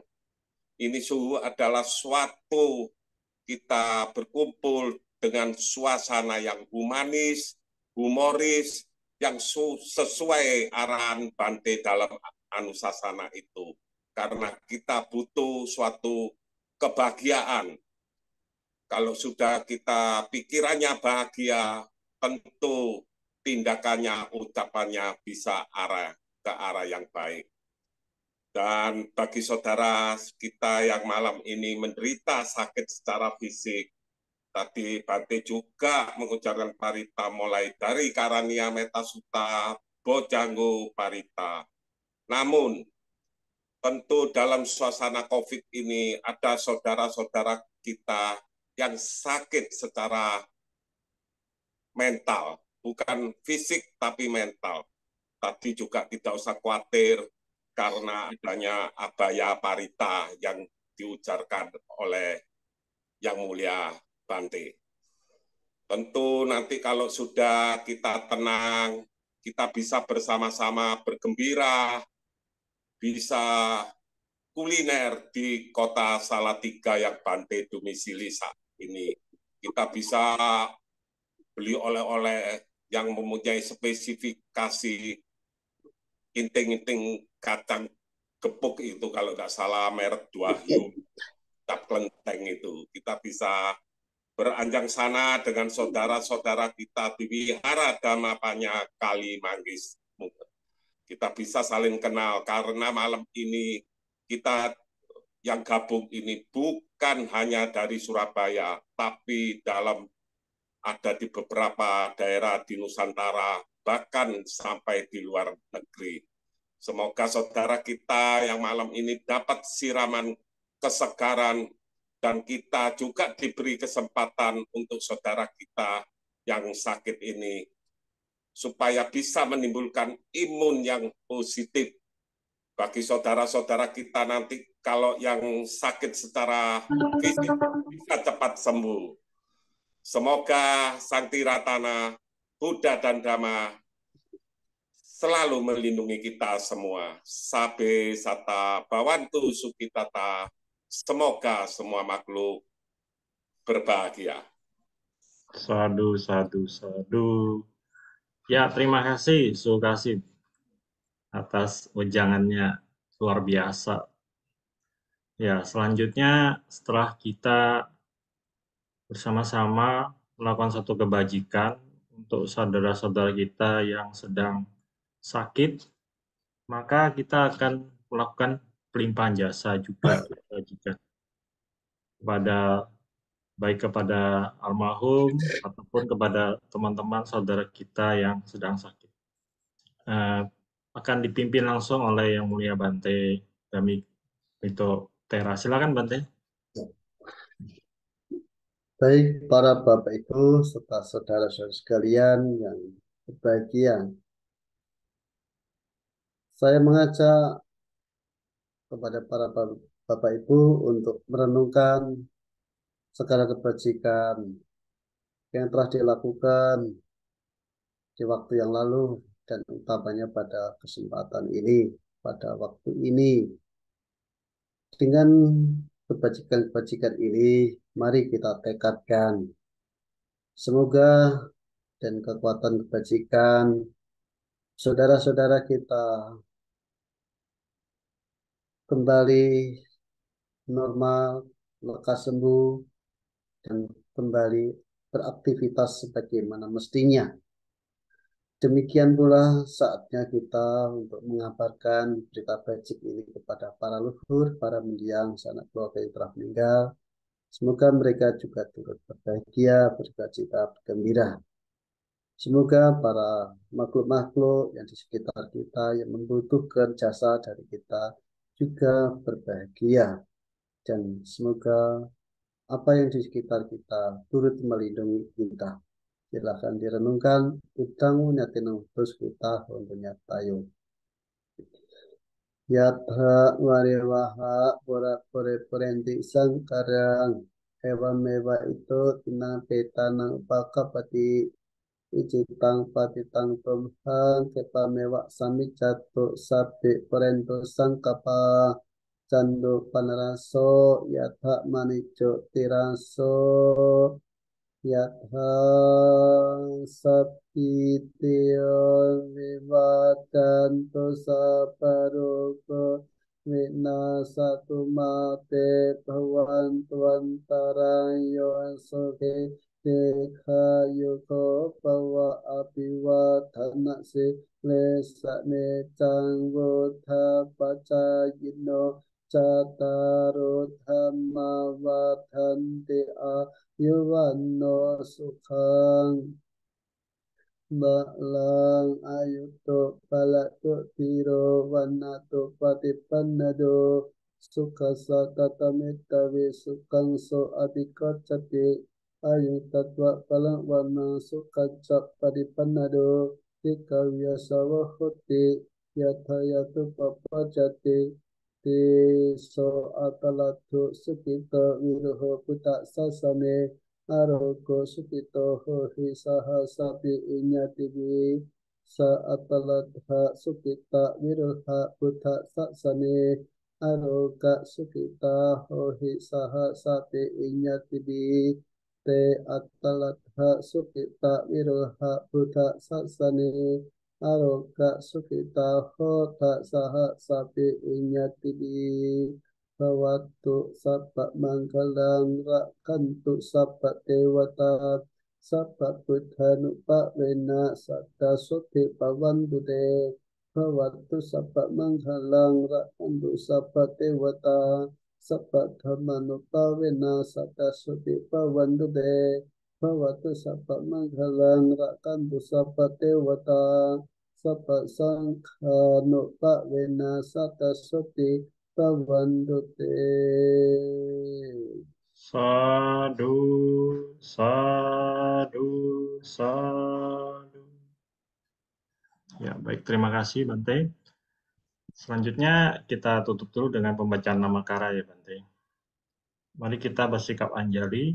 Ini suhu adalah suatu kita berkumpul dengan suasana yang humanis, humoris, yang sesuai arahan Bante dalam anusasana itu. Karena kita butuh suatu kebahagiaan. Kalau sudah kita pikirannya bahagia, tentu tindakannya, ucapannya bisa ke arah yang baik. Dan bagi saudara kita yang malam ini menderita sakit secara fisik, tadi Bante juga mengucapkan parita mulai dari Karania Metasutta, Bojanggo Parita. Namun, tentu dalam suasana COVID ini ada saudara-saudara kita yang sakit secara mental, bukan fisik tapi mental. Tadi juga tidak usah khawatir karena adanya abaya parita yang diujarkan oleh Yang Mulia Bante. Tentu nanti kalau sudah kita tenang, kita bisa bersama-sama bergembira, bisa kuliner di kota Salatiga yang Bante domisili saat ini. Kita bisa beli oleh-oleh yang mempunyai spesifikasi inting-inting kacang gepuk itu, kalau nggak salah merek Dwahyu, cap kelenteng itu. Kita bisa beranjang sana dengan saudara-saudara kita di Wihara Dhammapanya Kalimanggis. Kita bisa saling kenal karena malam ini kita yang gabung ini bukan hanya dari Surabaya, tapi ada di beberapa daerah di Nusantara, bahkan sampai di luar negeri. Semoga saudara kita yang malam ini dapat siraman kesegaran, dan kita juga diberi kesempatan untuk saudara kita yang sakit ini supaya bisa menimbulkan imun yang positif bagi saudara-saudara kita nanti kalau yang sakit secara fisik bisa cepat sembuh. Semoga Sang Tiratana, Buddha dan Dhamma selalu melindungi kita semua. Sabe sata bawantu sukitata. Semoga semua makhluk berbahagia. Sadu, sadu, sadu. Ya, terima kasih Sukasim atas ujangannya, luar biasa. Ya, selanjutnya setelah kita bersama-sama melakukan satu kebajikan untuk saudara-saudara kita yang sedang sakit, maka kita akan melakukan pelimpahan jasa juga kebajikan kepada baik kepada almarhum ataupun kepada teman-teman saudara kita yang sedang sakit. Akan dipimpin langsung oleh Yang Mulia Bante Damito Tera. Silakan Bante. Baik para Bapak Ibu serta saudara-saudara sekalian yang berbahagia, saya mengajak kepada para Bapak Ibu untuk merenungkan segala kebajikan yang telah dilakukan di waktu yang lalu dan utamanya pada kesempatan ini, pada waktu ini. Dengan kebajikan-kebajikan ini, mari kita tekadkan. Semoga dan kekuatan kebajikan saudara-saudara kita kembali normal, lekas sembuh, dan kembali beraktivitas sebagaimana mestinya. Demikian pula saatnya kita untuk mengabarkan berita bajik ini kepada para leluhur, para mendiang, sanak keluarga yang telah meninggal. Semoga mereka juga turut berbahagia, bercita, bergembira. Semoga para makhluk-makhluk yang di sekitar kita yang membutuhkan jasa dari kita juga berbahagia. Dan semoga apa yang di sekitar kita turut melindungi kita. Silakan direnungkan utang nyatinang terus kita untuknya tayo. Yatha wariwaha pura pure purenti sangkarang hewa mewa itu tinang petanang pakapati icitang patitang tumhang kepa mewa sami jatuh sabi purento sangkapa candu panaraso yatha manico tiraso yatha sapitiyo vivadanto saparuko vinasatu mate bhavantuantarayo sohe dekayuko bawa apiwadhanasi lesa necang wudha pacayino cataru dhamma vadhanti yuwanno sukhang balang ayuto palatu tiro wanato patipannado sukasa tatamitawi sukang so abikacati ayutatwa palang wana sukacap patipannado tikawya sawahuti yathayatu papajati so atalatu sukita wiruho puta sasane aroko sukito hohi sahasapi inyatibi sa atalatha sukita wiruha puta sasane aroka sukita hohi sahasapi inyatibi te atalatha sukita wiruha puta sasane aroka sukita hota saha sapi inyatibi bawatu sapa mangkalang rakantu sapa dewata sapa buddhanu pak wena sada suti pawandude bawatu sapa mangkalang rakantu sapa dewata sapa dhammanu pawena sada suti pawandude bawatu sapa manghalang rakantu sapa dewata sapa sangha no pak wena sata suti pawandute. Sadu, sadu, sadu. Ya, baik, terima kasih Bante. Selanjutnya kita tutup dulu dengan pembacaan nama kara ya Bante. Mari kita bersikap anjali.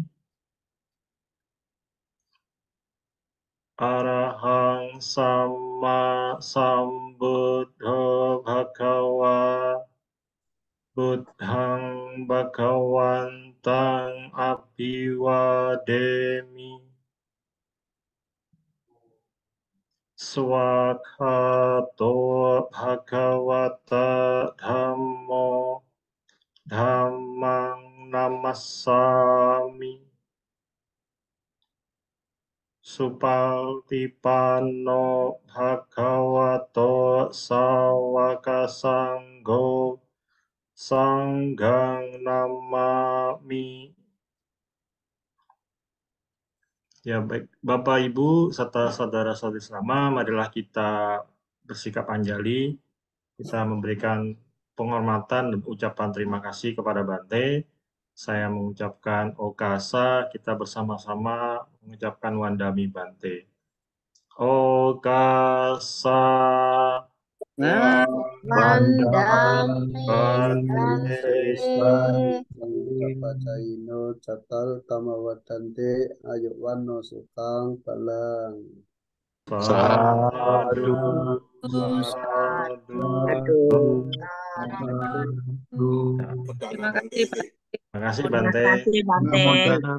Arahang sama sambuddho bhagava buddhang bhagawantang abhiwademi swakhato bhagavata dhammo dhammang namassami supatipanno bhagavato sawaka sanggo sanghang namami. Ya baik, Bapak Ibu serta saudara-saudari selama, marilah kita bersikap anjali, kita memberikan penghormatan dan ucapan terima kasih kepada Bante. Saya mengucapkan Okasa, kita bersama-sama mengucapkan Wandami Bante. Okasa Wandami Bante. Caino catal tamawadante ayuk wano sukang palang. Sadu, sadu. Terima kasih, Terima kasih Bante. Bante.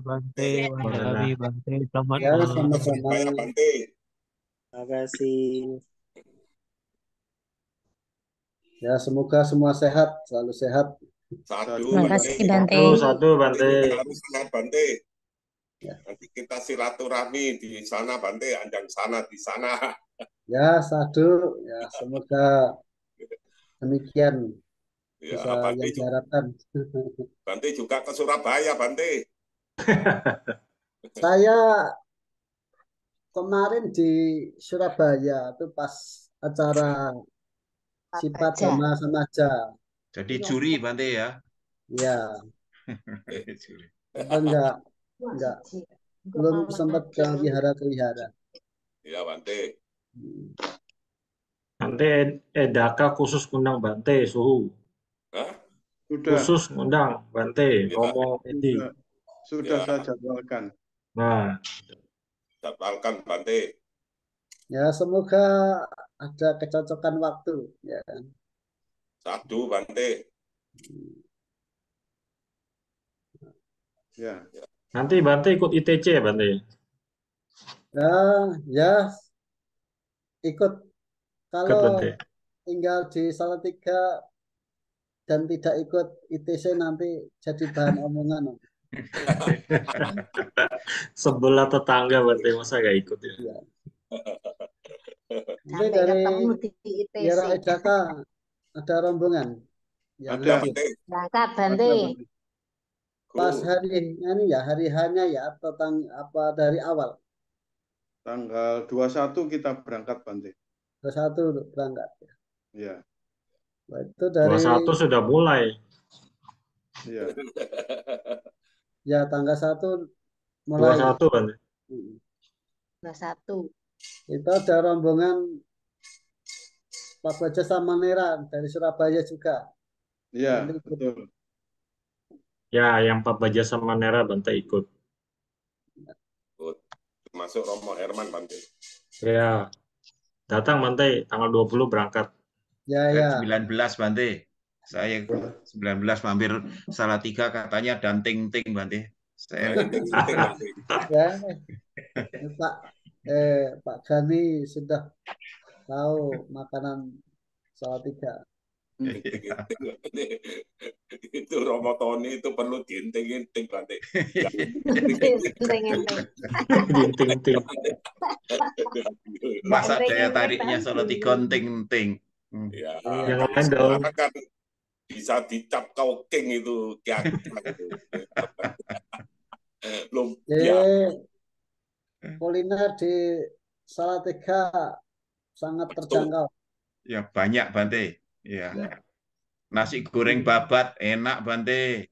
Bante, Wandami Bante, selamat Ya, malam. sama-sama. Saya Bante. Terima kasih. Ya, semoga semua sehat, selalu sehat. Sadu, Terima kasih Bante. Satu Bante. Kita harus sehat, Bante. Ya. Nanti kita silaturahmi di sana, Bante. Anjang sana, di sana. Ya, sadu. Ya, semoga demikian Ya, bisa Bante, yang diharapkan. Bante juga ke Surabaya, Bante. Saya kemarin di Surabaya itu pas acara Sifat Baca. Dhamma Samaja. Jadi juri Bante ya. Ya, Juri. apa enggak belum sempat ke wihara. Ya, Bante. Nanti Edaka khusus undang Bante suhu. Hah? Sudah, Khusus undang Bante, Ya. Romo Edi. sudah Ya. saya jadwalkan. Nah, Jadwalkan, Bante. Ya, semoga ada kecocokan waktu. Ya. Sadu, Bante. Ya, nanti Bante ikut ITC ya Bante. Ya, ikut. Ikut Kalau Bante. tinggal di Salatiga dan tidak ikut ITC nanti jadi bahan omongan. Sebelah tetangga Bante, masa gak ikut ya? Ya. Ini Sampai dari ketemu di ITC. Wira Edaka ada rombongan. Ya, ada. ikut. Berangkat Ada, Bante. Bante. Pas hari ini ya, hari hanya ya atau apa dari awal. Tanggal 21 kita berangkat, Bante. 21 berangkat. Ya, Nah, itu dari 21 sudah mulai. ya. ya tanggal 1 mulai. 21 Bante. 21. Itu ada rombongan Pak Baja Samanera dari Surabaya juga. Ya, Nanti ikut. betul. Ya, yang Pak Baja sama Nera Bante ikut. Masuk Romo Herman, Bante. Ya, datang Bante, tanggal 20 berangkat. Ya, ya. 19 Bante. Saya 19 mampir Salatiga katanya dan ting-ting Bante. Saya Penting, Bante. Ya, Pak Gani sudah tahu makanan Salatiga. Itu Romo Tony itu perlu ginting-ginting, Bante. Ting-ting. masa daya tariknya Salatiga ting-ting. Ya, Yang kalau lain dong. sekarang kan bisa dicap kauking itu kiak gitu. Lumpia. Kuliner di Salatiga sangat terjangkau. Ya banyak Bante. Ya. Ya. Nasi goreng babat enak Bante.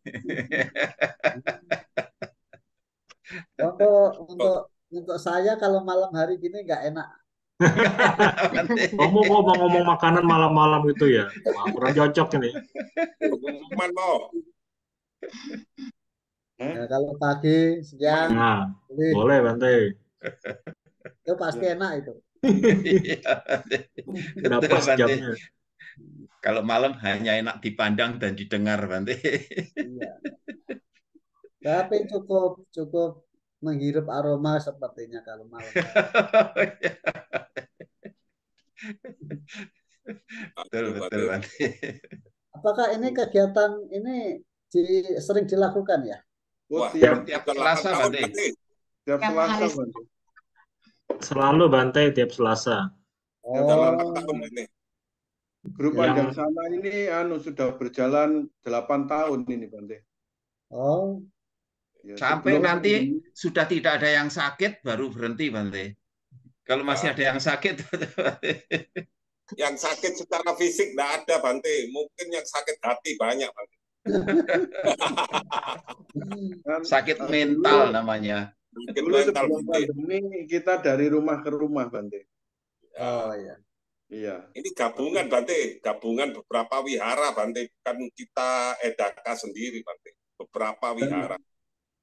Untuk saya kalau malam hari gini nggak enak. Bante. Kamu kok mau ngomong makanan malam-malam gitu ya? Wah, kurang cocok ini. Pengumuman mau. Ya, kalau pagi, siang, Nah, boleh. boleh Bante. Itu pasti enak itu. Iya, Bante. Udah Betul, pas Bante. jamnya. Kalau malam hanya enak dipandang dan didengar, Bante. Iya. Tapi cukup menghirup aroma sepertinya kalau malam. Betul, betul, Bante. Apakah ini kegiatan ini sering dilakukan ya? Wah, Tiap udah 8 Selasa, tahun Bante. Bante. Tiap Tiap Selasa, hari. Bante. Selalu Bante tiap Selasa. Udah 8 Oh, tahun ini. Grup Ya. Anjang Sana ini sudah berjalan 8 tahun ini, Bante. oh, Ya, Sampai sebelum nanti pandemi. sudah tidak ada yang sakit, baru berhenti, Bante. Kalau masih ada yang sakit, Yang sakit secara fisik tidak ada Bante. Mungkin yang sakit hati banyak Bante. Kan, sakit dulu, mental namanya. Mungkin dulu mental sebelum Bante. pandemi kita dari rumah ke rumah, Bante. oh ya. Iya. Ini gabungan Bante, gabungan beberapa wihara Bante, bukan kita edaka sendiri Bante. Beberapa wihara.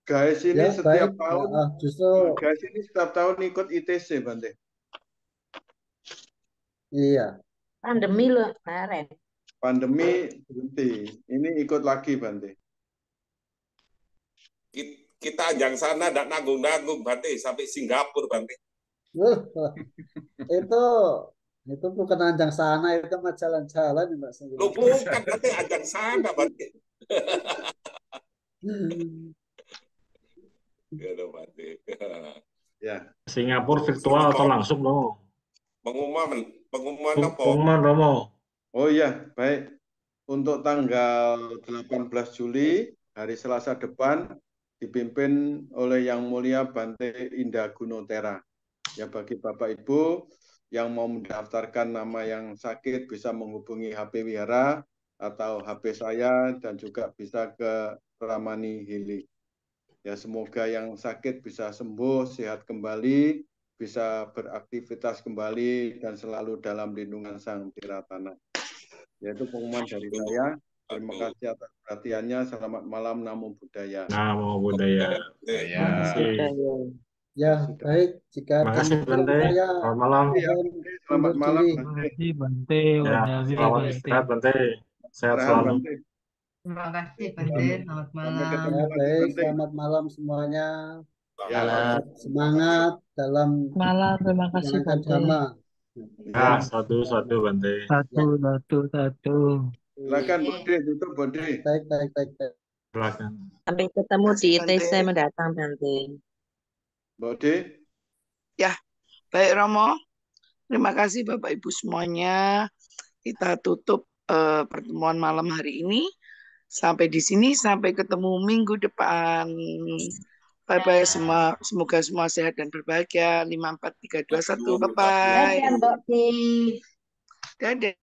Guys ini Ya, setiap baik. tahun, Justru guys ini setiap tahun ikut ITC, Bante. iya. Pandemi loh kemarin. Pandemi berhenti. Ini ikut lagi, Bante. Kita Anjang Sana tidak nanggung-nanggung Bante sampai Singapura Bante. Itu bukan Anjang Sana, itu mah jalan-jalan Mbak Lo bukan Bante, Anjang Sana Bante. Ya dong Bante. Ya. Singapura virtual atau langsung loh? Pengumuman apa? Pengumuman Romo. Oh iya, baik. Untuk tanggal 18 Juli, hari Selasa depan, dipimpin oleh Yang Mulia Bante Indah Gunotera. Ya, bagi Bapak Ibu yang mau mendaftarkan nama yang sakit bisa menghubungi HP Wihara atau HP saya dan juga bisa ke Ramani Hili. Ya, semoga yang sakit bisa sembuh, sehat kembali, bisa beraktivitas kembali dan selalu dalam lindungan Sang Tiratana. Yaitu pengumuman dari saya. Terima kasih atas perhatiannya. Selamat malam, Namo Buddhaya. Namo Buddhaya. Terima kasih. Ya, baik. Jika Terima kasih demikian Bante. saya Selamat malam. mohon Selamat undur malam, diri. Terima kasih Bante, Ya, Wandawi selamat Bante. istirahat Bante. Sehat Istirahat, selalu. Bante. Terima kasih Bante. Selamat Sampai malam. ketemu Ya, lagi, baik. Bante. Selamat malam semuanya. Ya, Tetap semangat dalam Malam, terima kasih menjalankan Bante. dhamma. Ya, satu Bante. Satu. Silakan, Bode. Tutup, Bode. Baik, baik, baik, baik. Silakan. Sampai ketemu di ITC mendatang Bante. Bode. Ya, baik Romo. Terima kasih Bapak Ibu semuanya. Kita tutup pertemuan malam hari ini. Sampai di sini, sampai ketemu minggu depan. Bye-bye semua. Semoga semua sehat dan berbahagia. 5, 4, 3, 2, 1. Bye-bye. Dadah Mbak Ti. Dadah.